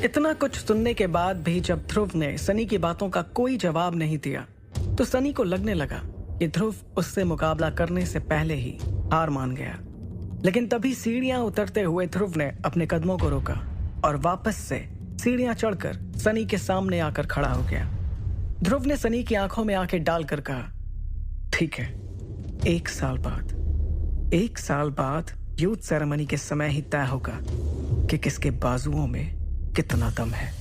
इतना कुछ सुनने के बाद भी जब ध्रुव ने सनी की बातों का कोई जवाब नहीं दिया तो सनी को लगने लगा कि ध्रुव उससे मुकाबला करने से पहले ही हार मान गया। लेकिन तभी सीढ़ियां उतरते हुए ध्रुव ने अपने कदमों को रोका और वापस से सीढ़ियां चढ़कर सनी के सामने आकर खड़ा हो गया। ध्रुव ने सनी की आंखों में आंखें डालकर कहा, ठीक है, 1 साल बाद यूथ सेरेमनी के समय ही तय होगा कि किसके बाजुओं में कितना दम है।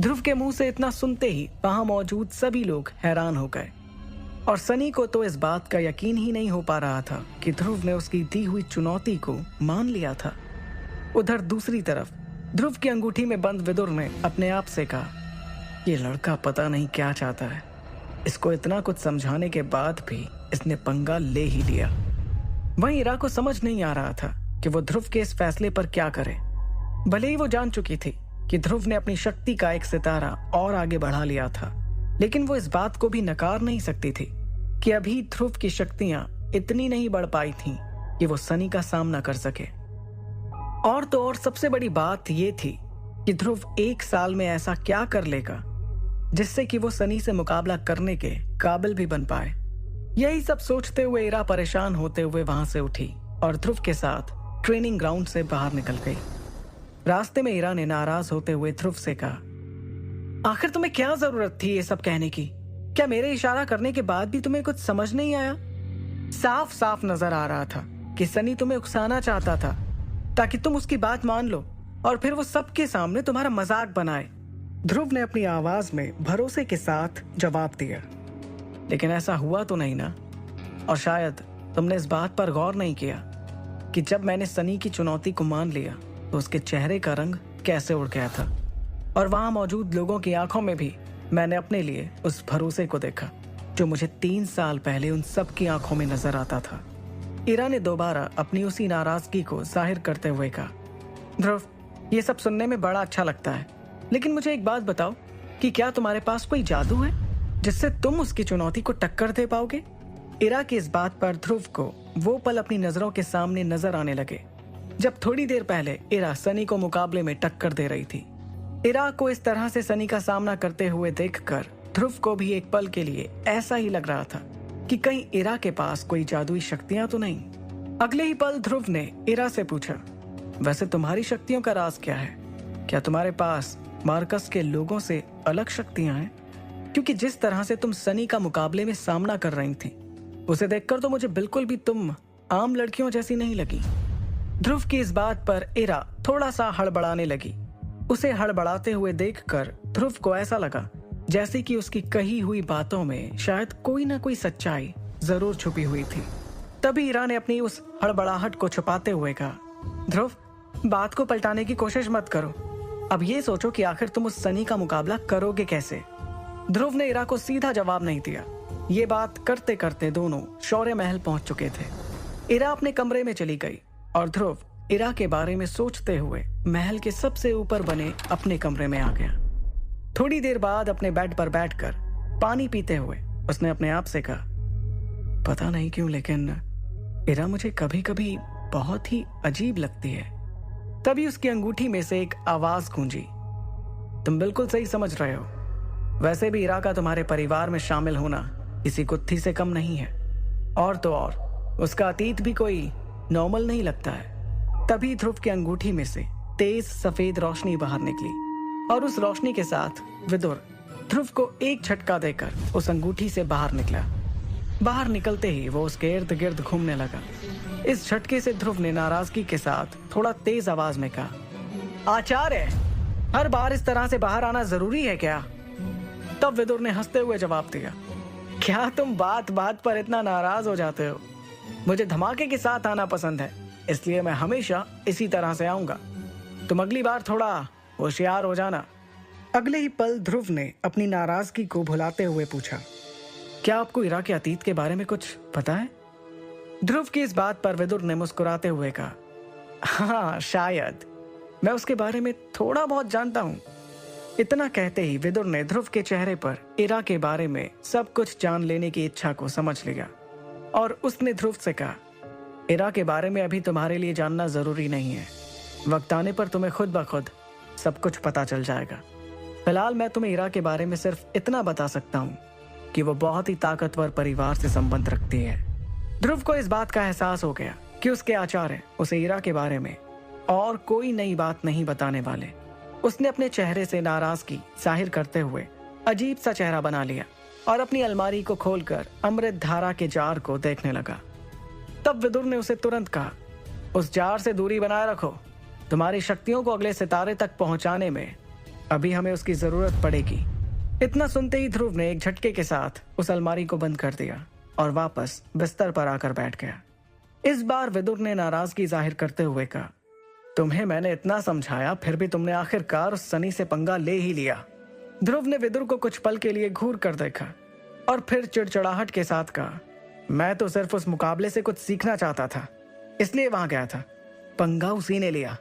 ध्रुव के मुंह से इतना सुनते ही वहां मौजूद सभी लोग हैरान हो गए और सनी को तो इस बात का यकीन ही नहीं हो पा रहा था कि ध्रुव ने उसकी दी हुई चुनौती को मान लिया था। उधर दूसरी तरफ ध्रुव की अंगूठी में बंद विदुर ने अपने आप से कहा, ये लड़का पता नहीं क्या चाहता है। इसको इतना कुछ समझाने के बाद भी इसने पंगा ले ही लिया। वहीं इरा को समझ नहीं आ रहा था कि वो ध्रुव के इस फैसले पर क्या करे। भले ही वो जान चुकी थी कि ध्रुव ने अपनी शक्ति का एक सितारा और आगे बढ़ा लिया था, लेकिन वो इस बात को भी नकार नहीं सकती थी कि अभी ध्रुव की शक्तियां इतनी नहीं बढ़ पाई थीं कि वो सनी का सामना कर सके। और तो और सबसे बड़ी बात ये थी कि ध्रुव 1 साल में ऐसा क्या कर लेगा जिससे कि वो सनी से मुकाबला करने के काबिल भी बन पाए। यही सब सोचते हुए इरा परेशान होते हुए वहां से उठी और ध्रुव के साथ ट्रेनिंग ग्राउंड से बाहर निकल गई। रास्ते में इरा ने नाराज होते हुए ध्रुव से कहा, आखिर तुम्हें क्या जरूरत थी ये सब कहने की? क्या मेरे इशारा करने के बाद भी तुम्हें कुछ समझ नहीं आया? साफ साफ नजर आ रहा था कि सनी तुम्हें उकसाना चाहता था ताकि तुम उसकी बात मान लो और फिर वो सबके सामने तुम्हारा मजाक बनाए। ध्रुव ने अपनी आवाज में भरोसे के साथ जवाब दिया, लेकिन ऐसा हुआ तो नहीं ना। और शायद तुमने इस बात पर गौर नहीं किया कि जब मैंने सनी की चुनौती को मान लिया तो उसके चेहरे का रंग कैसे उड़ गया था और वहां मौजूद लोगों की आंखों में भी मैंने अपने लिए उस भरोसे को देखा जो मुझे 3 साल पहले उन सब की आंखों में नजर आता था। इरा ने दोबारा अपनी उसी नाराजगी को जाहिर करते हुए कहा, ध्रुव, ये सब सुनने में बड़ा अच्छा लगता है, लेकिन मुझे एक बात बताओ कि क्या तुम्हारे पास कोई जादू है जिससे तुम उसकी चुनौती को टक्कर दे पाओगे? इरा की इस बात पर ध्रुव को वो पल अपनी नजरों के सामने नजर आने लगे जब थोड़ी देर पहले इरा सनी को मुकाबले में टक्कर दे रही थी। इरा को इस तरह से सनी का सामना करते हुए देखकर ध्रुव को भी एक पल के लिए ऐसा ही लग रहा था कि कहीं इरा के पास कोई जादुई शक्तियां तो नहीं। अगले ही पल ध्रुव ने इरा से पूछा, वैसे तुम्हारी शक्तियों का राज क्या है? क्या तुम्हारे पास मार्कस के लोगों से अलग शक्तियां हैं? क्योंकि जिस तरह से तुम सनी का मुकाबले में सामना कर रही थी उसे देखकर तो मुझे बिल्कुल भी तुम आम लड़कियों जैसी नहीं लगी। ध्रुव की इस बात पर इरा थोड़ा सा हड़बड़ाने लगी। उसे हड़बड़ाते हुए देखकर ध्रुव को ऐसा लगा जैसे कि उसकी कही हुई बातों में शायद कोई ना कोई सच्चाई जरूर छुपी हुई थी। तभी इरा ने अपनी उस हड़बड़ाहट को छुपाते हुए कहा, ध्रुव, बात को पलटाने की कोशिश मत करो। अब ये सोचो कि आखिर तुम उस सनी का मुकाबला करोगे कैसे? ध्रुव ने इरा को सीधा जवाब नहीं दिया। ये बात करते करते दोनों शौर्य महल पहुंच चुके थे। इरा अपने कमरे में चली गई और ध्रुव इरा के बारे में सोचते हुए महल के सबसे ऊपर बने अपने कमरे में आ गया। थोड़ी देर बाद अपने बेड पर बैठकर पानी पीते हुए उसने अपने आप से कहा, पता नहीं क्यों लेकिन इरा मुझे कभी कभी बहुत ही अजीब लगती है। तभी उसकी अंगूठी में से एक आवाज गूंजी, तुम बिल्कुल सही समझ रहे हो। वैसे भी इरा का तुम्हारे परिवार में शामिल होना किसी कुत्थी से कम नहीं है, और तो और उसका अतीत भी कोई नॉर्मल नहीं लगता है। तभी ध्रुव की अंगूठी में से तेज सफेद रोशनी बाहर निकली और उस रोशनी के साथ विदुर ध्रुव को एक झटका देकर उस अंगूठी से बाहर निकला। बाहर निकलते ही वो उसके इर्द गिर्द घूमने लगा। इस झटके से ध्रुव ने नाराजगी के साथ थोड़ा तेज आवाज में कहा, आचार्य, हर बार इस तरह से बाहर आना जरूरी है क्या? तब विदुर ने हंसते हुए जवाब दिया, क्या तुम बात बात पर इतना नाराज हो जाते हो? मुझे धमाके के साथ आना पसंद है, इसलिए मैं हमेशा इसी तरह से आऊंगा। तुम अगली बार थोड़ा होशियार हो जाना। अगले ही पल ध्रुव ने अपनी नाराजगी को भुलाते हुए पूछा, क्या आपको इरा के अतीत के बारे में कुछ पता है? ध्रुव की इस बात पर विदुर ने मुस्कुराते हुए कहा, हाँ, शायद मैं उसके बारे में थोड़ा बहुत जानता हूँ। इतना कहते ही विदुर ने ध्रुव के चेहरे पर इरा के बारे में सब कुछ जान लेने की इच्छा को समझ लिया और उसने ध्रुव से कहा, इरा के बारे में अभी तुम्हारे लिए जानना जरूरी नहीं है। वक्त आने पर तुम्हें खुद ब खुद सब कुछ पता चल जाएगा। फिलहाल मैं तुम्हें इरा के बारे में सिर्फ इतना बता सकता हूँ कि वो बहुत ही ताकतवर परिवार से संबंध रखती है। ध्रुव को इस बात का एहसास हो गया कि उसके आचार्य उसे इरा के बारे में और कोई नई बात नहीं बताने वाले। उसने अपने चेहरे से नाराजगी जाहिर करते हुए अजीब सा चेहरा बना लिया और अपनी अलमारी को खोलकर अमृत धारा के जार को देखने लगा। तब विदुर ने उसे तुरंत कहा, उस जार से दूरी बनाए रखो। तुम्हारी शक्तियों को अगले सितारे तक पहुंचाने में अभी हमें उसकी जरूरत पड़ेगी। इतना सुनते ही ध्रुव ने एक झटके के साथ उस अलमारी को बंद कर दिया और वापस बिस्तर पर आकर बैठ गया। इस बार विदुर ने नाराजगी जाहिर करते हुए कहा, तुम्हें मैंने इतना समझाया फिर भी तुमने आखिरकार उस सनी से पंगा ले ही लिया। ध्रुव ने विदुर को कुछ पल के लिए घूर कर देखा और फिर चिड़चिड़ाहट के साथ कहा, मैं तो सिर्फ उस मुकाबले से कुछ सीखना चाहता था, इसलिए वहां गया था। पंगा उसी ने लिया।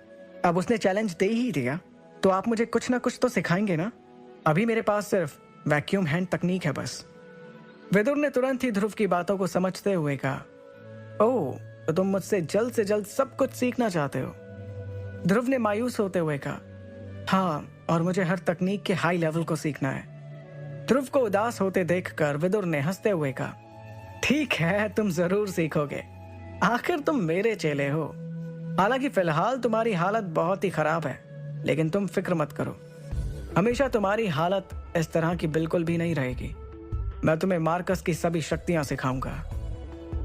अब उसने चैलेंज दे ही दिया तो आप मुझे कुछ ना कुछ तो सिखाएंगे ना। अभी मेरे पास सिर्फ वैक्यूम हैंड तकनीक है बस। विदुर ने तुरंत ही ध्रुव की बातों को समझते हुए कहा, ओह, तो तुम मुझसे जल्द से जल्द सब कुछ सीखना चाहते हो। ध्रुव ने मायूस होते हुए कहा, हाँ, और मुझे हर तकनीक के हाई लेवल को सीखना है। ध्रुव को उदास होते देखकर विदुर ने हंसते हुए कहा, ठीक है, तुम जरूर सीखोगे, आखिर तुम मेरे चेले हो। हालांकि फिलहाल तुम्हारी हालत बहुत ही खराब है, लेकिन तुम फिक्र मत करो, हमेशा तुम्हारी हालत इस तरह की बिल्कुल भी नहीं रहेगी। मैं तुम्हें मार्कस की सभी शक्तियां सिखाऊंगा।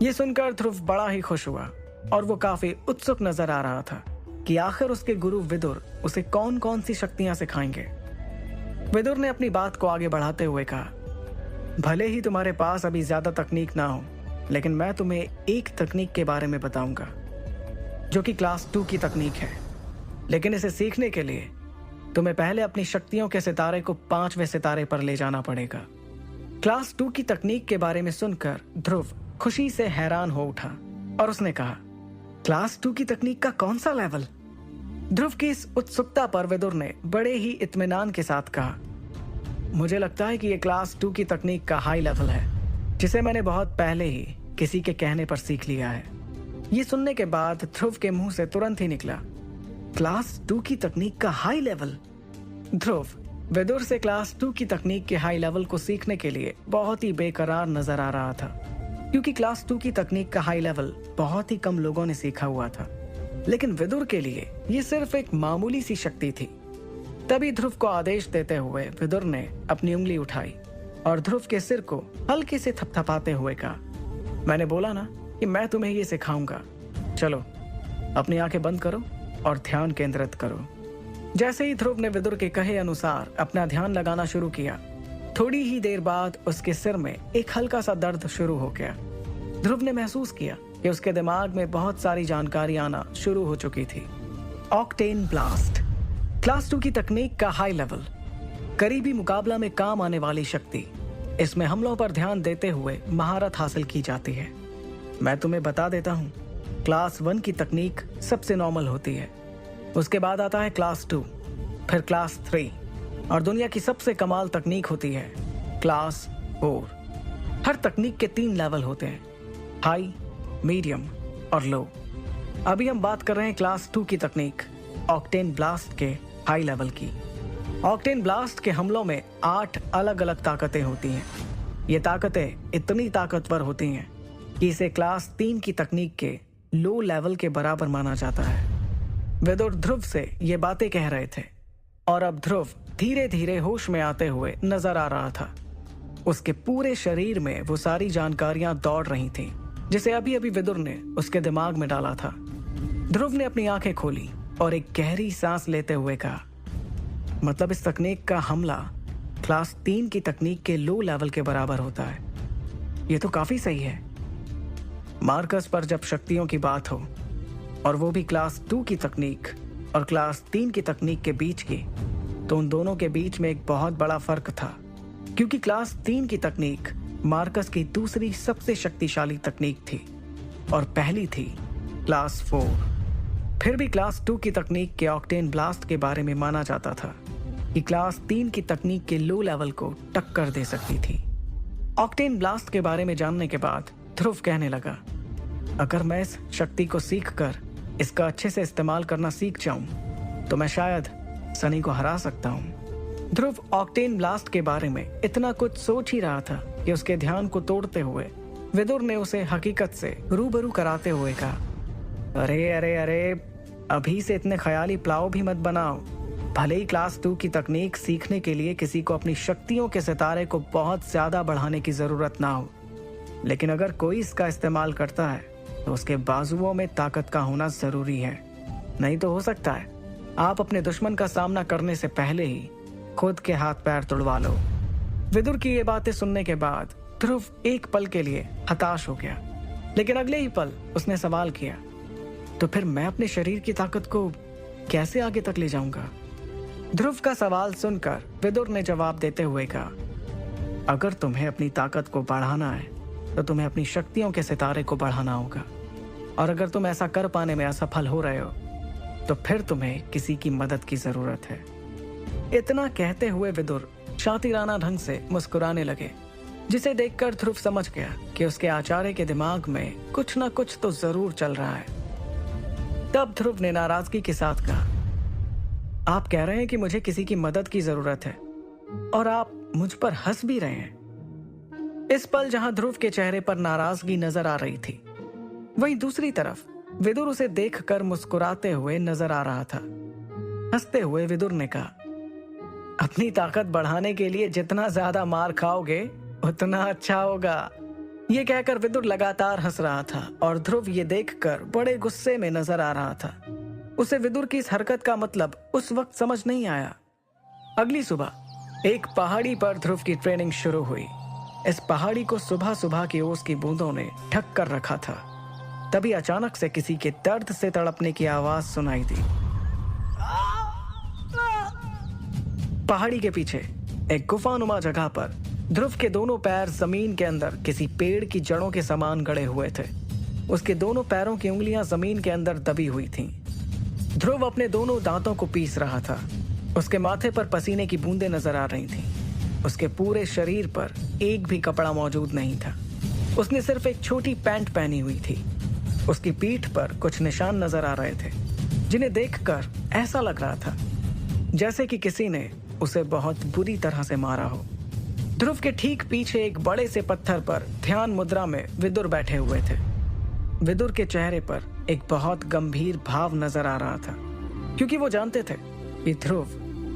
ये सुनकर ध्रुव बड़ा ही खुश हुआ और वो काफी उत्सुक नजर आ रहा था कि आखिर उसके गुरु विदुर उसे कौन कौन सी शक्तियां सिखाएंगे। विदुर ने अपनी बात को आगे बढ़ाते हुए कहा, भले ही तुम्हारे पास अभी ज्यादा तकनीक ना हो, लेकिन मैं तुम्हें एक तकनीक के बारे में बताऊंगा जो कि क्लास 2 की तकनीक है। लेकिन इसे सीखने के लिए तुम्हें पहले अपनी शक्तियों के सितारे को 5वें सितारे पर ले जाना पड़ेगा। क्लास 2 की तकनीक के बारे में सुनकर ध्रुव खुशी से हैरान हो उठा और उसने कहा, क्लास 2 की तकनीक का कौन सा लेवल? ध्रुव की इस उत्सुकता पर विदुर ने बड़े ही इत्मीनान के साथ कहा, मुझे लगता है कि यह क्लास 2 की तकनीक का हाई लेवल है, जिसे मैंने बहुत पहले ही किसी के कहने पर सीख लिया है। ये सुनने के बाद ध्रुव के मुंह से तुरंत ही निकला, क्लास 2 की तकनीक का हाई लेवल। ध्रुव विदुर से क्लास 2 की तकनीक के हाई लेवल को सीखने के लिए बहुत ही बेकरार नजर आ रहा था, क्योंकि क्लास 2 की तकनीक का हाई लेवल बहुत ही कम लोगों ने सीखा हुआ था। लेकिन विदुर के लिए ये सिर्फ एक मामूली सी शक्ति थी। तभी ध्रुव को आदेश देते हुए विदुर ने अपनी उंगली उठाई और ध्रुव के सिर को हल्के से थपथपाते हुए कहा, मैंने बोला ना कि मैं तुम्हें ये सिखाऊंगा। चलो अपनी आंखें बंद करो और ध्यान केंद्रित करो। जैसे ही ध्रुव ने विदुर के कहे अनुसार अपना ध्यान लगाना शुरू किया, थोड़ी ही देर बाद उसके सिर में एक हल्का सा दर्द शुरू हो गया। ध्रुव ने महसूस किया कि उसके दिमाग में बहुत सारी जानकारी आना शुरू हो चुकी थी। ऑक्टेन ब्लास्ट, क्लास 2 की तकनीक का हाई लेवल, करीबी मुकाबला में काम आने वाली शक्ति। इसमें हमलों पर ध्यान देते हुए महारत हासिल की जाती है। मैं तुम्हें बता देता हूँ, क्लास 1 की तकनीक सबसे नॉर्मल होती है, उसके बाद आता है क्लास 2, फिर क्लास 3 और दुनिया की सबसे कमाल तकनीक होती है क्लास 4। हर तकनीक के 3 लेवल होते हैं, हाई, मीडियम और लो। अभी हम बात कर रहे हैं क्लास 2 की तकनीक ऑक्टेन ब्लास्ट के हाई लेवल की। ऑक्टेन ब्लास्ट के हमलों में 8 अलग अलग ताकतें होती हैं। ये ताकतें इतनी ताकतवर होती हैं कि इसे क्लास 3 की तकनीक के लो लेवल के बराबर माना जाता है। विदुर ध्रुव से ये बातें कह रहे थे और अब ध्रुव धीरे धीरे होश में आते हुए नजर आ रहा था। उसके पूरे शरीर में वो सारी जानकारियां दौड़ रही थीं, जिसे अभी अभी विदुर ने उसके दिमाग में डाला था। ध्रुव ने अपनी आंखें खोली और एक गहरी सांस लेते हुए कहा, मतलब इस तकनीक का हमला क्लास 3 की तकनीक के लो लेवल के बराबर होता है। ये तो काफी सही है। मार्कस पर जब शक्तियों की बात हो और वो भी क्लास 2 की तकनीक और क्लास 3 की तकनीक के बीच की, तो उन दोनों के बीच में एक बहुत बड़ा फर्क था, क्योंकि क्लास 3 की तकनीक मार्कस की दूसरी सबसे शक्तिशाली तकनीक थी और पहली थी क्लास 4। फिर भी क्लास 2 की तकनीक के ऑक्टेन ब्लास्ट के बारे में माना जाता था कि क्लास 3 की तकनीक के लो लेवल को टक्कर दे सकती थी। ऑक्टेन ब्लास्ट के बारे में जानने के बाद ध्रुव कहने लगा, अगर मैं इस शक्ति को सीखकर इसका अच्छे से इस्तेमाल करना सीख जाऊं तो मैं शायद सनी को हरा सकता हूँ। ध्रुव ऑक्टेन ब्लास्ट के बारे में इतना कुछ सोच ही रहा था कि उसके ध्यान को तोड़ते हुए विदुर ने उसे हकीकत से रूबरू कराते हुए कहा, अरे अरे अरे, अभी से इतने ख्याली प्लाव भी मत बनाओ। भले ही क्लास 2 की तकनीक सीखने के लिए किसी को अपनी शक्तियों के सितारे को बहुत ज्यादा बढ़ाने की जरूरत ना हो, लेकिन अगर कोई इसका इस्तेमाल करता है तो उसके बाजुओं में ताकत का होना जरूरी है। नहीं तो हो सकता है आप अपने दुश्मन का सामना करने से पहले ही खुद के हाथ पैर तुड़वा लो। विदुर की ये बातें सुनने के बाद ध्रुव एक पल के लिए हताश हो गया, लेकिन अगले ही पल उसने सवाल किया, तो फिर मैं अपने शरीर की ताकत को कैसे आगे तक ले जाऊंगा? ध्रुव का सवाल सुनकर विदुर ने जवाब देते हुए कहा, अगर तुम्हें अपनी ताकत को बढ़ाना है तो तुम्हें अपनी शक्तियों के सितारे को बढ़ाना होगा, और अगर तुम ऐसा कर पाने में असफल हो रहे हो तो फिर तुम्हें किसी की मदद की जरूरत है। इतना कहते हुए विदुर शातिराना ढंग से मुस्कुराने लगे, जिसे देखकर ध्रुव समझ गया कि उसके आचार्य के दिमाग में कुछ ना कुछ तो जरूर चल रहा है। तब ध्रुव ने नाराजगी के साथ कहा, आप कह रहे हैं कि मुझे किसी की मदद की जरूरत है और आप मुझ पर हंस भी रहे हैं। इस पल जहां ध्रुव के चेहरे पर नाराजगी नजर आ रही थी, वहीं दूसरी तरफ विदुर उसे देखकर मुस्कुराते हुए नजर आ रहा था। हंसते हुए विदुर ने कहा, अपनी ताकत बढ़ाने के लिए जितना ज्यादा मार खाओगे उतना अच्छा होगा। ये कहकर विदुर लगातार हंस रहा था और ध्रुव ये देखकर बड़े गुस्से में नजर आ रहा था। उसे विदुर की इस हरकत का मतलब उस वक्त समझ नहीं आया। अगली सुबह एक पहाड़ी पर ध्रुव की ट्रेनिंग शुरू हुई। इस पहाड़ी को सुबह सुबह की ओस की बूंदों ने ढक कर रखा था। तभी अचानक से किसी के दर्द से तड़पने की आवाज सुनाई दी। पहाड़ी के पीछे एक गुफानुमा जगह पर ध्रुव के दोनों पैर जमीन के अंदर किसी पेड़ की जड़ों के समान गड़े हुए थे। उसके दोनों पैरों की उंगलियां जमीन के अंदर दबी हुई थीं। ध्रुव अपने दोनों दांतों को पीस रहा था। उसके माथे पर पसीने की बूंदें नजर आ रही थीं। उसके पूरे शरीर पर एक भी कपड़ा मौजूद नहीं था। उसने सिर्फ एक छोटी पैंट पहनी हुई थी। उसकी पीठ पर कुछ निशान नजर आ रहे थे, जिन्हें देखकर ऐसा लग रहा था जैसे कि किसी ने उसे बहुत बुरी तरह से मारा हो। ध्रुव के ठीक पीछे एक बड़े से पत्थर पर ध्यान मुद्रा में विदुर बैठे हुए थे। विदुर के चेहरे पर एक बहुत गंभीर भाव नजर आ रहा था, क्योंकि वो जानते थे कि ध्रुव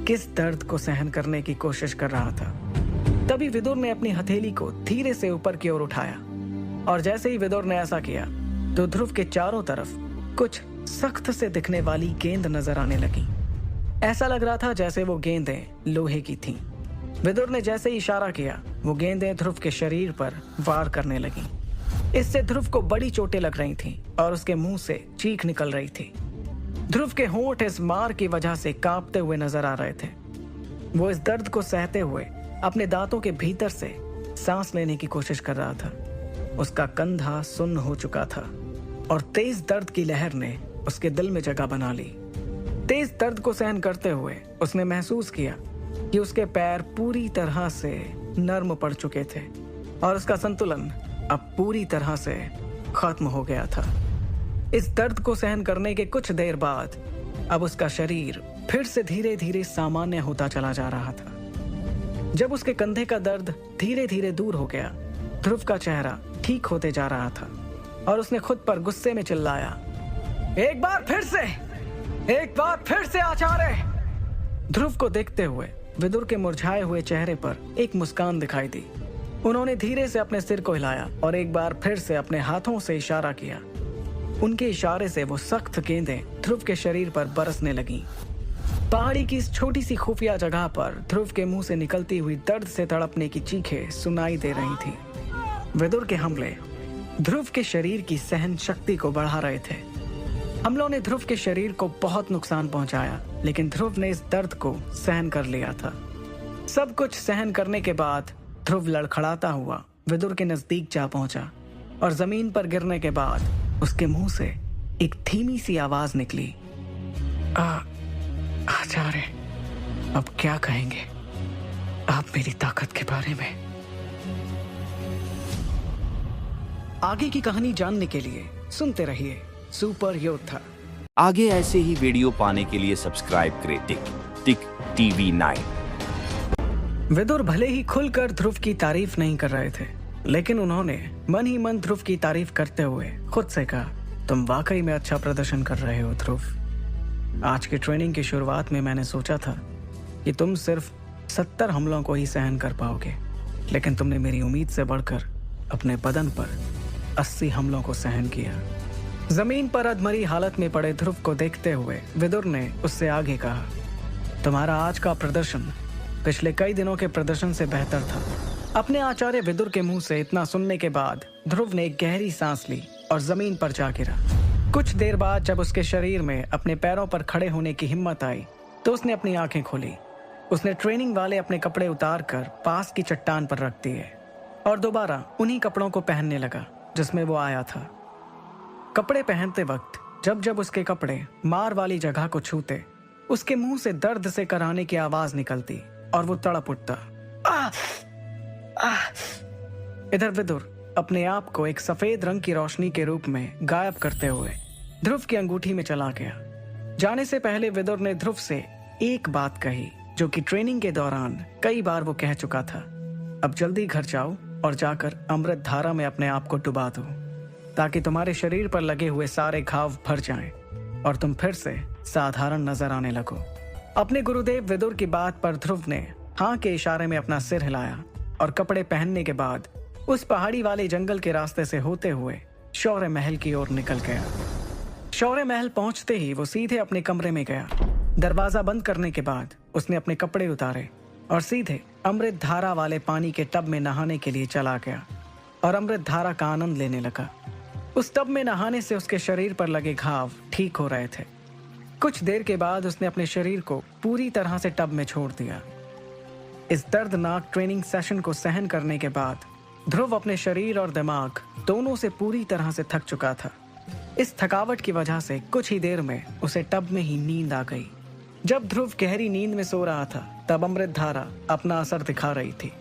किस दर्द को सहन करने की कोशिश कर रहा था। तभी विदुर ने अपनी हथेली को धीरे से ऊपर की ओर उठाया, और जैसे ही विदुर ने ऐसा किया तो ध्रुव के चारों तरफ कुछ सख्त से दिखने वाली गेंद नजर आने लगी। ऐसा लग रहा था जैसे वो गेंदें लोहे की थीं। विदुर ने जैसे ही इशारा किया, वो गेंदें ध्रुव के शरीर पर वार करने लगीं। इससे ध्रुव को बड़ी चोटें लग रही थीं और उसके मुंह से चीख निकल रही थी। ध्रुव के होंठ इस मार की वजह से कांपते हुए नजर आ रहे थे। वो इस दर्द को सहते हुए अपने दांतों के भीतर से सांस लेने की कोशिश कर रहा था। उसका कंधा सुन्न हो चुका था और तेज दर्द की लहर ने उसके दिल में जगह बना ली। तेज दर्द को सहन करते हुए उसने महसूस किया कि उसके पैर पूरी तरह से नर्म पड़ चुके थे और उसका संतुलन अब पूरी तरह से खत्म हो गया था। इस दर्द को सहन करने के कुछ देर बाद अब उसका शरीर फिर से धीरे धीरे सामान्य होता चला जा रहा था। जब उसके कंधे का दर्द धीरे धीरे दूर हो गया, ध्रुव का चेहरा ठीक होते जा रहा था और उसने खुद पर गुस्से में चिल्लाया, एक बार फिर से आचार्य! ध्रुव को देखते हुए विदुर के मुरझाए हुए चेहरे पर एक मुस्कान दिखाई दी। उन्होंने धीरे से अपने सिर को हिलाया और एक बार फिर से अपने हाथों से इशारा किया। उनके इशारे से वो सख्त गेंदें ध्रुव के शरीर पर बरसने लगीं। पहाड़ी की इस छोटी सी खुफिया जगह पर ध्रुव के मुंह से निकलती हुई दर्द से तड़पने की चीखें सुनाई दे रही थी। विदुर के हमले ध्रुव के शरीर की सहन शक्ति को बढ़ा रहे थे। हमलों ने ध्रुव के शरीर को बहुत नुकसान पहुंचाया, लेकिन ध्रुव ने इस दर्द को सहन कर लिया था। सब कुछ सहन करने के बाद ध्रुव लड़खड़ाता हुआ विदुर के नजदीक जा पहुंचा और जमीन पर गिरने के बाद उसके मुंह से एक धीमी सी आवाज निकली, आचार्य, अब क्या कहेंगे आप मेरी ताकत के बारे में? आगे की कहानी जानने के लिए सुनते रहिए सुपर योद्धा। आगे ऐसे ही वीडियो पाने के लिए सब्सक्राइब करें कार्तिक टीवी 9। विदुर भले ही खुलकर ध्रुव की तारीफ नहीं कर रहे थे, लेकिन उन्होंने मन ही मन ध्रुव की तारीफ करते हुए खुद से कहा, तुम वाकई में अच्छा प्रदर्शन कर रहे हो ध्रुव। आज की ट्रेनिंग की शुरुआत में मैंने सोचा था कि तुम सिर्फ 70 हमलों को ही सहन कर पाओगे, लेकिन तुमने मेरी उम्मीद से बढ़कर अपने बदन पर 80 हमलों को सहन किया। जमीन पर अधमरी हालत में पड़े ध्रुव को देखते हुए विदुर ने उससे आगे कहा, तुम्हारा आज का प्रदर्शन पिछले कई दिनों के प्रदर्शन से बेहतर था। अपने आचार्य विदुर के मुंह से इतना सुनने के बाद ध्रुव ने एक गहरी सांस ली और जमीन पर जा गिरा। कुछ देर बाद जब उसके शरीर में अपने पैरों पर खड़े होने की हिम्मत आई तो उसने अपनी आंखें खोली। उसने ट्रेनिंग वाले अपने कपड़े उतार कर पास की चट्टान पर रख दिए और दोबारा उन्हीं कपड़ों को पहनने लगा जिसमें वो आया था। कपड़े पहनते वक्त जब जब उसके कपड़े मार वाली जगह को छूते, उसके मुंह से दर्द से कराहने की आवाज निकलती और वो तड़प उठता। इधर विदुर अपने आप को एक सफेद रंग की रोशनी के रूप में गायब करते हुए ध्रुव की अंगूठी में चला गया। जाने से पहले विदुर ने ध्रुव से एक बात कही जो कि ट्रेनिंग के दौरान कई बार वो कह चुका था, अब जल्दी घर जाओ और जाकर अमृत धारा में अपने आप को डुबा दो ताकि तुम्हारे शरीर पर लगे हुए सारे घाव भर जाएं और तुम फिर से साधारण नजर आने लगो। अपने गुरुदेव विदुर की बात पर ध्रुव ने हाँ के इशारे में अपना सिर हिलाया और कपड़े पहनने के बाद उस पहाड़ी वाले जंगल के रास्ते से होते हुए शौर्य महल की ओर निकल गया। शौर्य महल पहुंचते ही वो सीधे अपने कमरे में गया। दरवाजा बंद करने के बाद उसने अपने कपड़े उतारे और सीधे अमृत धारा वाले पानी के टब में नहाने के लिए चला गया और अमृत धारा का आनंद लेने लगा। उस टब में नहाने से उसके शरीर पर लगे घाव ठीक हो रहे थे। कुछ देर के बाद उसने अपने शरीर को पूरी तरह से टब में छोड़ दिया। इस दर्दनाक ट्रेनिंग सेशन को सहन करने के बाद ध्रुव अपने शरीर और दिमाग दोनों से पूरी तरह से थक चुका था। इस थकावट की वजह से कुछ ही देर में उसे टब में ही नींद आ गई। जब ध्रुव गहरी नींद में सो रहा था तब अमृत धारा अपना असर दिखा रही थी।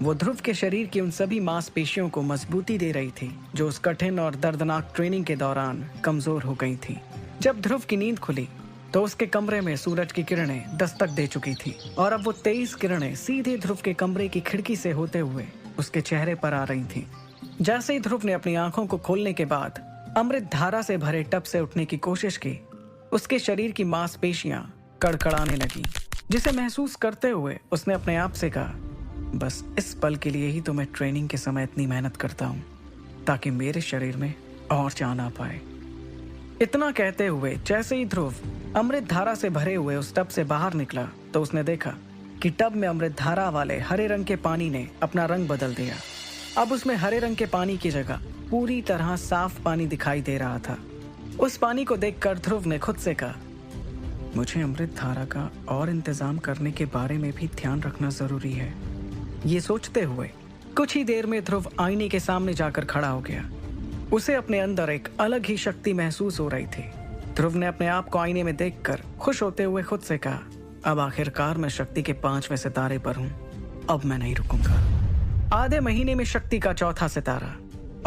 वो ध्रुव के शरीर की उन सभी मांसपेशियों को मजबूती दे रही थी जो उस कठिन और दर्दनाक ट्रेनिंग के दौरान कमजोर हो गई थी। जब ध्रुव की नींद खुली तो उसके कमरे में सूरज की किरणें दस्तक दे चुकी थी और अब वो 23 किरणें सीधे ध्रुव के कमरे की खिड़की से होते हुए उसके चेहरे पर आ रही थी। जैसे ही ध्रुव ने अपनी आंखों को खोलने के बाद अमृत धारा से भरे टब से उठने की कोशिश की, उसके शरीर की मांसपेशियां कड़कड़ाने लगी, जिसे महसूस करते हुए उसने अपने आप से कहा, बस इस पल के लिए ही तो मैं ट्रेनिंग के समय इतनी मेहनत करता हूँ ताकि मेरे शरीर में और जान आ पाए। इतना कहते हुए जैसे ही ध्रुव अमृत धारा से भरे हुए उस टब से बाहर निकला तो उसने देखा कि टब में अमृत धारा वाले हरे रंग के पानी ने अपना रंग बदल दिया। अब उसमें हरे रंग के पानी की जगह पूरी तरह साफ पानी दिखाई दे रहा था। उस पानी को देखकर ध्रुव ने खुद से कहा, मुझे अमृत धारा का और इंतजाम करने के बारे में भी ध्यान रखना जरूरी है। ये सोचते हुए कुछ ही देर में ध्रुव आईने के सामने जाकर खड़ा हो गया। उसे अपने अंदर एक अलग ही शक्ति महसूस हो रही थी। ध्रुव ने अपने आप को आईने में देखकर खुश होते हुए खुद से कहा, अब आखिरकार मैं शक्ति के 5वें सितारे पर हूँ, अब मैं नहीं रुकूंगा। आधे महीने में शक्ति का 4था सितारा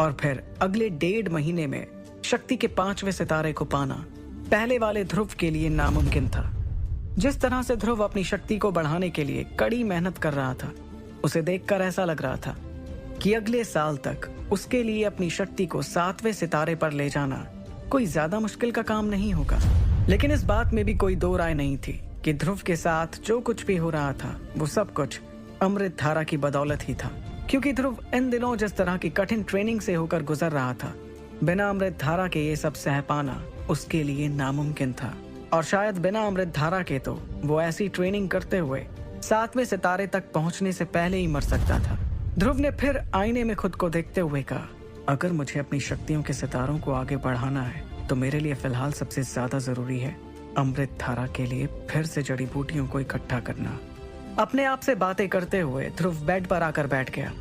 और फिर अगले 1.5 महीने में शक्ति के 5वें सितारे को पाना पहले वाले ध्रुव के लिए नामुमकिन था। जिस तरह से ध्रुव अपनी शक्ति को बढ़ाने के लिए कड़ी मेहनत कर रहा था, उसे देखकर ऐसा लग रहा था कि अगले साल तक उसके लिए अपनी शक्ति को 7वें सितारे पर ले जाना कोई ज्यादा मुश्किल का काम नहीं होगा। लेकिन इस बात में भी कोई दो राय नहीं थी कि ध्रुव के साथ जो कुछ भी हो रहा था वो सब कुछ अमृत धारा की बदौलत ही था, क्योंकि ध्रुव इन दिनों जिस तरह की कठिन ट्रेनिंग से होकर गुजर रहा था, बिना अमृत धारा के ये सब सह पाना उसके लिए नामुमकिन था। और शायद बिना अमृत धारा के तो वो ऐसी ट्रेनिंग करते हुए 7वें सितारे तक पहुंचने से पहले ही मर सकता था। ध्रुव ने फिर आईने में खुद को देखते हुए कहा, अगर मुझे अपनी शक्तियों के सितारों को आगे बढ़ाना है तो मेरे लिए फिलहाल सबसे ज्यादा जरूरी है अमृत धारा के लिए फिर से जड़ी बूटियों को इकट्ठा करना। अपने आप से बातें करते हुए ध्रुव बेड पर आकर बैठ गया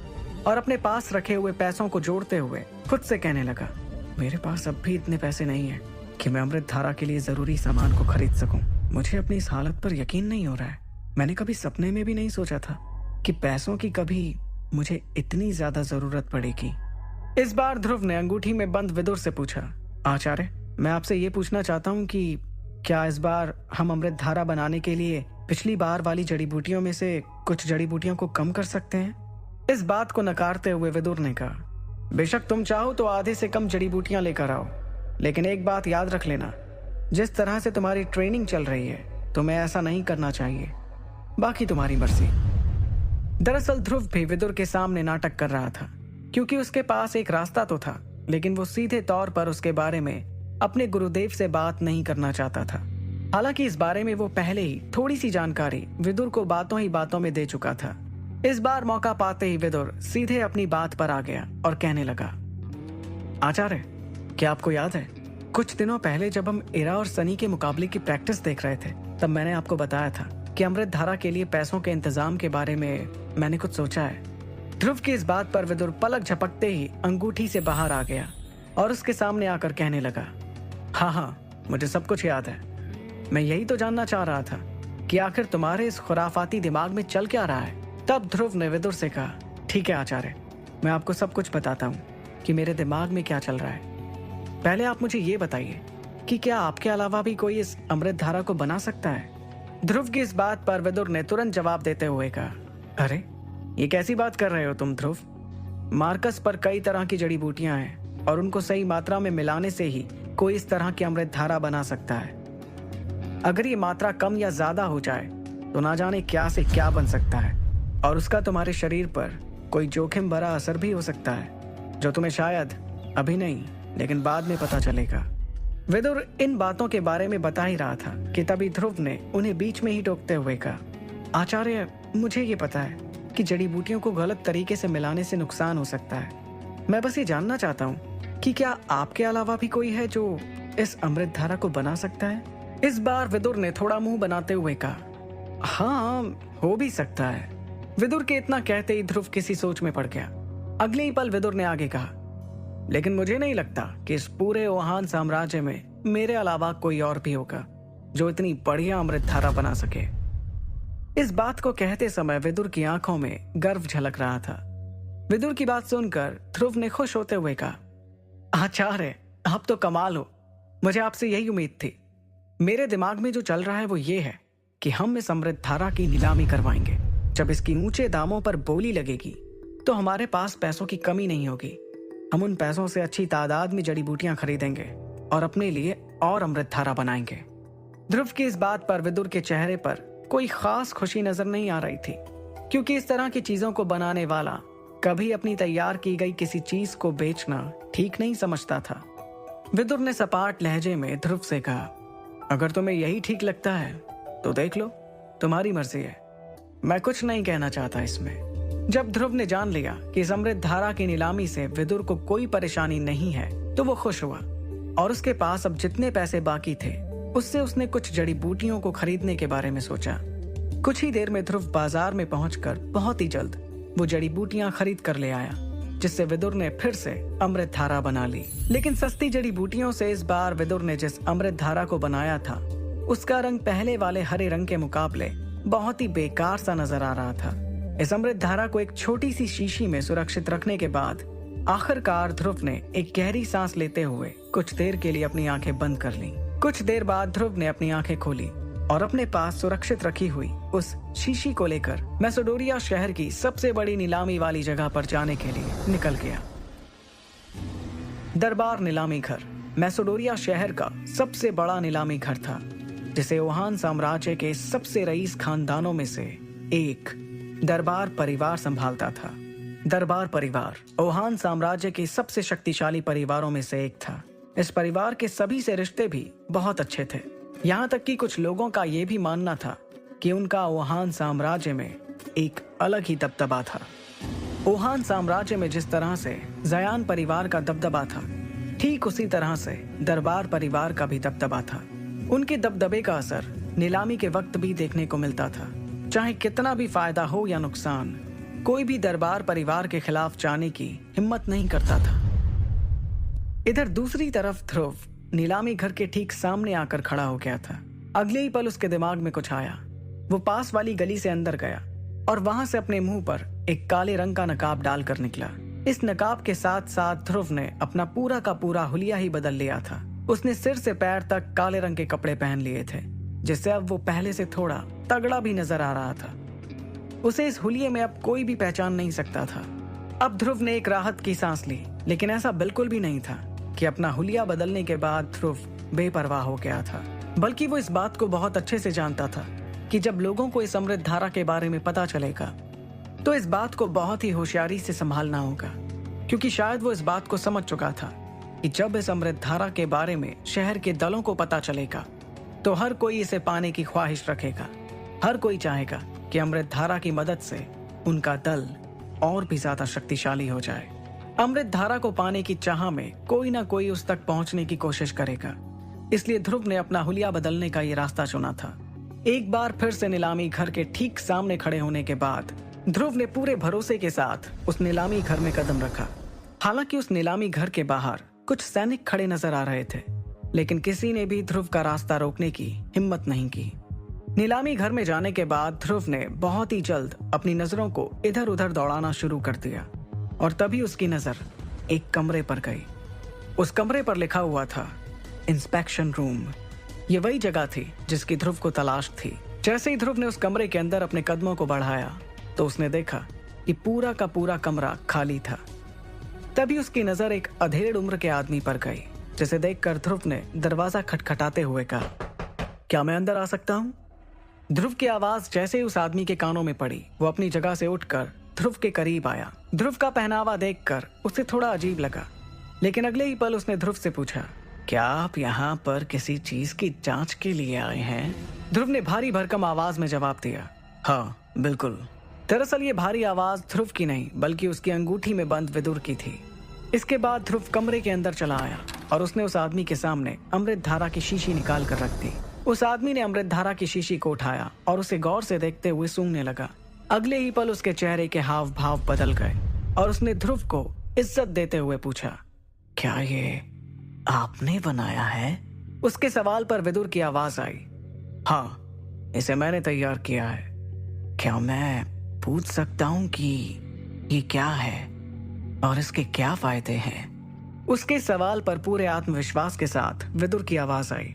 और अपने पास रखे हुए पैसों को जोड़ते हुए खुद से कहने लगा, मेरे पास अब भी इतने पैसे नहीं है कि मैं अमृत धारा के लिए जरूरी सामान को खरीद सकूं। मुझे अपनी इस हालत पर यकीन नहीं हो रहा है। मैंने कभी सपने में भी नहीं सोचा था कि पैसों की कभी मुझे इतनी ज्यादा जरूरत पड़ेगी। इस बार ध्रुव ने अंगूठी में बंद विदुर से पूछा, आचार्य, मैं आपसे ये पूछना चाहता हूँ कि क्या इस बार हम अमृत धारा बनाने के लिए पिछली बार वाली जड़ी बूटियों में से कुछ जड़ी बूटियों को कम कर सकते हैं? इस बात को नकारते हुए विदुर ने कहा, बेशक तुम चाहो तो आधे से कम जड़ी बूटियां लेकर आओ, लेकिन एक बात याद रख लेना, जिस तरह से तुम्हारी ट्रेनिंग चल रही है तुम्हें ऐसा नहीं करना चाहिए। बाकी तुम्हारी मर्जी। दरअसल ध्रुव भी विदुर के सामने नाटक कर रहा था, क्योंकि उसके पास एक रास्ता तो था, लेकिन वो सीधे तौर पर उसके बारे में अपने गुरुदेव से बात नहीं करना चाहता था। हालांकि इस बारे में वो पहले ही थोड़ी सी जानकारी विदुर को बातों ही बातों में दे चुका था। इस बार मौका पाते ही विदुर सीधे अपनी बात पर आ गया और कहने लगा, आचार्य, क्या आपको याद है कुछ दिनों पहले जब हम इरा और सनी के मुकाबले की प्रैक्टिस देख रहे थे, तब मैंने आपको बताया था कि अमृत धारा के लिए पैसों के इंतजाम के बारे में मैंने कुछ सोचा है। ध्रुव की इस बात पर विदुर पलक झपकते ही अंगूठी से बाहर आ गया और उसके सामने आकर कहने लगा, हाँ, मुझे सब कुछ याद है। मैं यही तो जानना चाह रहा था कि आखिर तुम्हारे इस खुराफाती दिमाग में चल क्या रहा है। तब ध्रुव ने विदुर से कहा, ठीक है आचार्य, मैं आपको सब कुछ बताता हूँ कि मेरे दिमाग में क्या चल रहा है। पहले आप मुझे ये बताइए कि क्या आपके अलावा भी कोई इस अमृत धारा को बना सकता है? ध्रुव की इस बात पर विदुर ने तुरंत जवाब देते हुए कहा, अरे ये कैसी बात कर रहे हो तुम ध्रुव? मार्कस पर कई तरह की जड़ी बूटियां हैं और उनको सही मात्रा में मिलाने से ही कोई इस तरह की अमृत धारा बना सकता है। अगर ये मात्रा कम या ज्यादा हो जाए तो ना जाने क्या से क्या बन सकता है और उसका तुम्हारे शरीर पर कोई जोखिम भरा असर भी हो सकता है, जो तुम्हें शायद अभी नहीं लेकिन बाद में पता चलेगा। विदुर इन बातों के बारे में बता ही रहा था कि तभी ध्रुव ने उन्हें बीच में ही टोकते हुए कहा, आचार्य, मुझे ये पता है कि जड़ी बूटियों को गलत तरीके से मिलाने से नुकसान हो सकता है। मैं बस ये जानना चाहता हूँ कि क्या आपके अलावा भी कोई है जो इस अमृत धारा को बना सकता है? इस बार विदुर ने थोड़ा मुंह बनाते हुए कहा, हाँ, हो भी सकता है। विदुर के इतना कहते ही ध्रुव किसी सोच में पड़ गया। अगले ही पल विदुर ने आगे कहा, लेकिन मुझे नहीं लगता कि इस पूरे ओहान साम्राज्य में मेरे अलावा कोई और भी होगा जो इतनी बढ़िया अमृत धारा बना सके। इस बात को कहते समय विदुर की आंखों में गर्व झलक रहा था। विदुर की बात सुनकर ध्रुव ने खुश होते हुए कहा, आचार्य, आप तो कमाल हो। मुझे आपसे यही उम्मीद थी। मेरे दिमाग में जो चल रहा है वो ये है कि हम इस अमृत धारा की नीलामी करवाएंगे। जब इसकी ऊंचे दामों पर बोली लगेगी तो हमारे पास पैसों की कमी नहीं होगी। हम उन पैसों से अच्छी तादाद में जड़ी बूटियां खरीदेंगे और अपने लिए और अमृत धारा बनाएंगे। ध्रुव की इस बात पर विदुर के चेहरे पर कोई खास खुशी नजर नहीं आ रही थी, क्योंकि इस तरह की चीजों को बनाने वाला कभी अपनी तैयार की गई किसी चीज को बेचना ठीक नहीं समझता था। विदुर ने सपाट लहजे में ध्रुव से कहा, अगर तुम्हें यही ठीक लगता है तो देख लो, तुम्हारी मर्जी है। मैं कुछ नहीं कहना चाहता इसमें। जब ध्रुव ने जान लिया कि इस अमृत धारा की नीलामी से विदुर को कोई परेशानी नहीं है तो वो खुश हुआ और उसके पास अब जितने पैसे बाकी थे उससे उसने कुछ जड़ी बूटियों को खरीदने के बारे में सोचा। कुछ ही देर में ध्रुव बाजार में पहुंचकर बहुत ही जल्द वो जड़ी बूटियां खरीद कर ले आया, जिससे विदुर ने फिर से अमृत धारा बना ली। लेकिन सस्ती जड़ी बूटियों से इस बार विदुर ने जिस अमृत धारा को बनाया था उसका रंग पहले वाले हरे रंग के मुकाबले बहुत ही बेकार सा नजर आ रहा था। इस अमृत धारा को एक छोटी सी शीशी में सुरक्षित रखने के बाद आखिरकार ध्रुव ने एक गहरी सांस लेते हुए कुछ देर के लिए अपनी आंखें बंद कर लीं। कुछ देर बाद ध्रुव ने अपनी आंखें खोली और अपने पास सुरक्षित रखी हुई उस शीशी को लेकर मैसेडोरिया शहर की सबसे बड़ी नीलामी वाली जगह पर जाने के लिए निकल गया। दरबार नीलामी घर मैसेडोरिया शहर का सबसे बड़ा नीलामी घर था, जिसे ओहान साम्राज्य के सबसे रईस खानदानों में से एक दरबार परिवार संभालता था। दरबार परिवार ओहान साम्राज्य के सबसे शक्तिशाली परिवारों में से एक था। इस परिवार के सभी से रिश्ते भी बहुत अच्छे थे, यहाँ तक कि कुछ लोगों का यह भी मानना था कि उनका ओहान साम्राज्य में एक अलग ही दबदबा था। ओहान साम्राज्य में जिस तरह से जयान परिवार का दबदबा था, ठीक उसी तरह से दरबार परिवार का भी दबदबा था। उनके दबदबे का असर नीलामी के वक्त भी देखने को मिलता था। चाहे कितना भी फायदा हो या नुकसान, कोई भी दरबार परिवार के खिलाफ जाने की हिम्मत नहीं करता था। इधर दूसरी तरफ ध्रुव नीलामी घर के ठीक सामने आकर खड़ा हो गया था। अगले ही पल उसके दिमाग में कुछ आया। वो पास वाली गली से अंदर गया और वहां से अपने मुंह पर एक काले रंग का नकाब डालकर निकला। इस नकाब के साथ साथ ध्रुव ने अपना पूरा का पूरा हुलिया ही बदल लिया था। उसने सिर से पैर तक काले रंग के कपड़े पहन लिए थे। जिससे अब वो पहले से थोड़ा तगड़ा भी नजर आ रहा था। उसे इस हुलिये में अब कोई भी पहचान नहीं सकता था। अब ध्रुव ने एक राहत की सांस ली, लेकिन ऐसा बिल्कुल भी नहीं था कि अपना हुलिया बदलने के बाद ध्रुव बेपरवाह हो गया था, बल्कि वो इस बात को बहुत अच्छे से जानता था कि जब लोगों को इस अमृत धारा के बारे में पता चलेगा तो इस बात को बहुत ही होशियारी से संभालना होगा, क्योंकि शायद वो इस बात को समझ चुका था कि जब इस अमृत धारा के बारे में शहर के दलों को पता चलेगा तो हर कोई इसे पाने की ख्वाहिश रखेगा। हर कोई चाहेगा कि अमृत धारा की मदद से उनका दल और भी ज्यादा शक्तिशाली हो जाए। अमृत धारा को पाने की चाह में कोई ना कोई उस तक पहुंचने की कोशिश करेगा, इसलिए ध्रुव ने अपना हुलिया बदलने का ये रास्ता चुना था। एक बार फिर से नीलामी घर के ठीक सामने खड़े होने के बाद ध्रुव ने पूरे भरोसे के साथ उस नीलामी घर में कदम रखा। हालांकि उस नीलामी घर के बाहर कुछ सैनिक खड़े नजर आ रहे थे, लेकिन किसी ने भी ध्रुव का रास्ता रोकने की हिम्मत नहीं की। नीलामी घर में जाने के बाद ध्रुव ने बहुत ही जल्द अपनी नजरों को इधर उधर दौड़ाना शुरू कर दिया और तभी उसकी नजर एक कमरे पर गई। उस कमरे पर लिखा हुआ था इंस्पेक्शन रूम। ये वही जगह थी जिसकी ध्रुव को तलाश थी। जैसे ही ध्रुव ने उस कमरे के अंदर अपने कदमों को बढ़ाया तो उसने देखा कि पूरा का पूरा कमरा खाली था। तभी उसकी नजर एक अधेड़ उम्र के आदमी पर गई, जिसे देखकर ध्रुव ने दरवाजा खटखटाते हुए कहा, क्या मैं अंदर आ सकता हूँ? ध्रुव की आवाज जैसे ही उस आदमी के कानों में पड़ी, वो अपनी जगह से उठकर ध्रुव के करीब आया। ध्रुव का पहनावा देखकर उसे थोड़ा अजीब लगा, लेकिन अगले ही पल उसने ध्रुव से पूछा, क्या आप यहाँ पर किसी चीज की जांच के लिए आए हैं? ध्रुव ने भारी भरकम आवाज में जवाब दिया, हाँ बिल्कुल। दरअसल ये भारी आवाज ध्रुव की नहीं बल्कि उसकी अंगूठी में बंद विदुर की थी। इसके बाद ध्रुव कमरे के अंदर चला आया और उसने उस आदमी के सामने अमृत धारा की शीशी निकाल कर रख दी। उस आदमी ने अमृत धारा की शीशी को उठाया और उसे गौर से देखते हुए सूंघने लगा। अगले ही पल उसके चेहरे के हाव भाव बदल गए और उसने ध्रुव को इज्जत देते हुए पूछा, क्या ये आपने बनाया है? उसके सवाल पर विदुर की आवाज आई, हाँ इसे मैंने तैयार किया है। क्या मैं पूछ सकता हूं कि ये क्या है और इसके क्या फायदे हैं? उसके सवाल पर पूरे आत्मविश्वास के साथ विदुर की आवाज आई,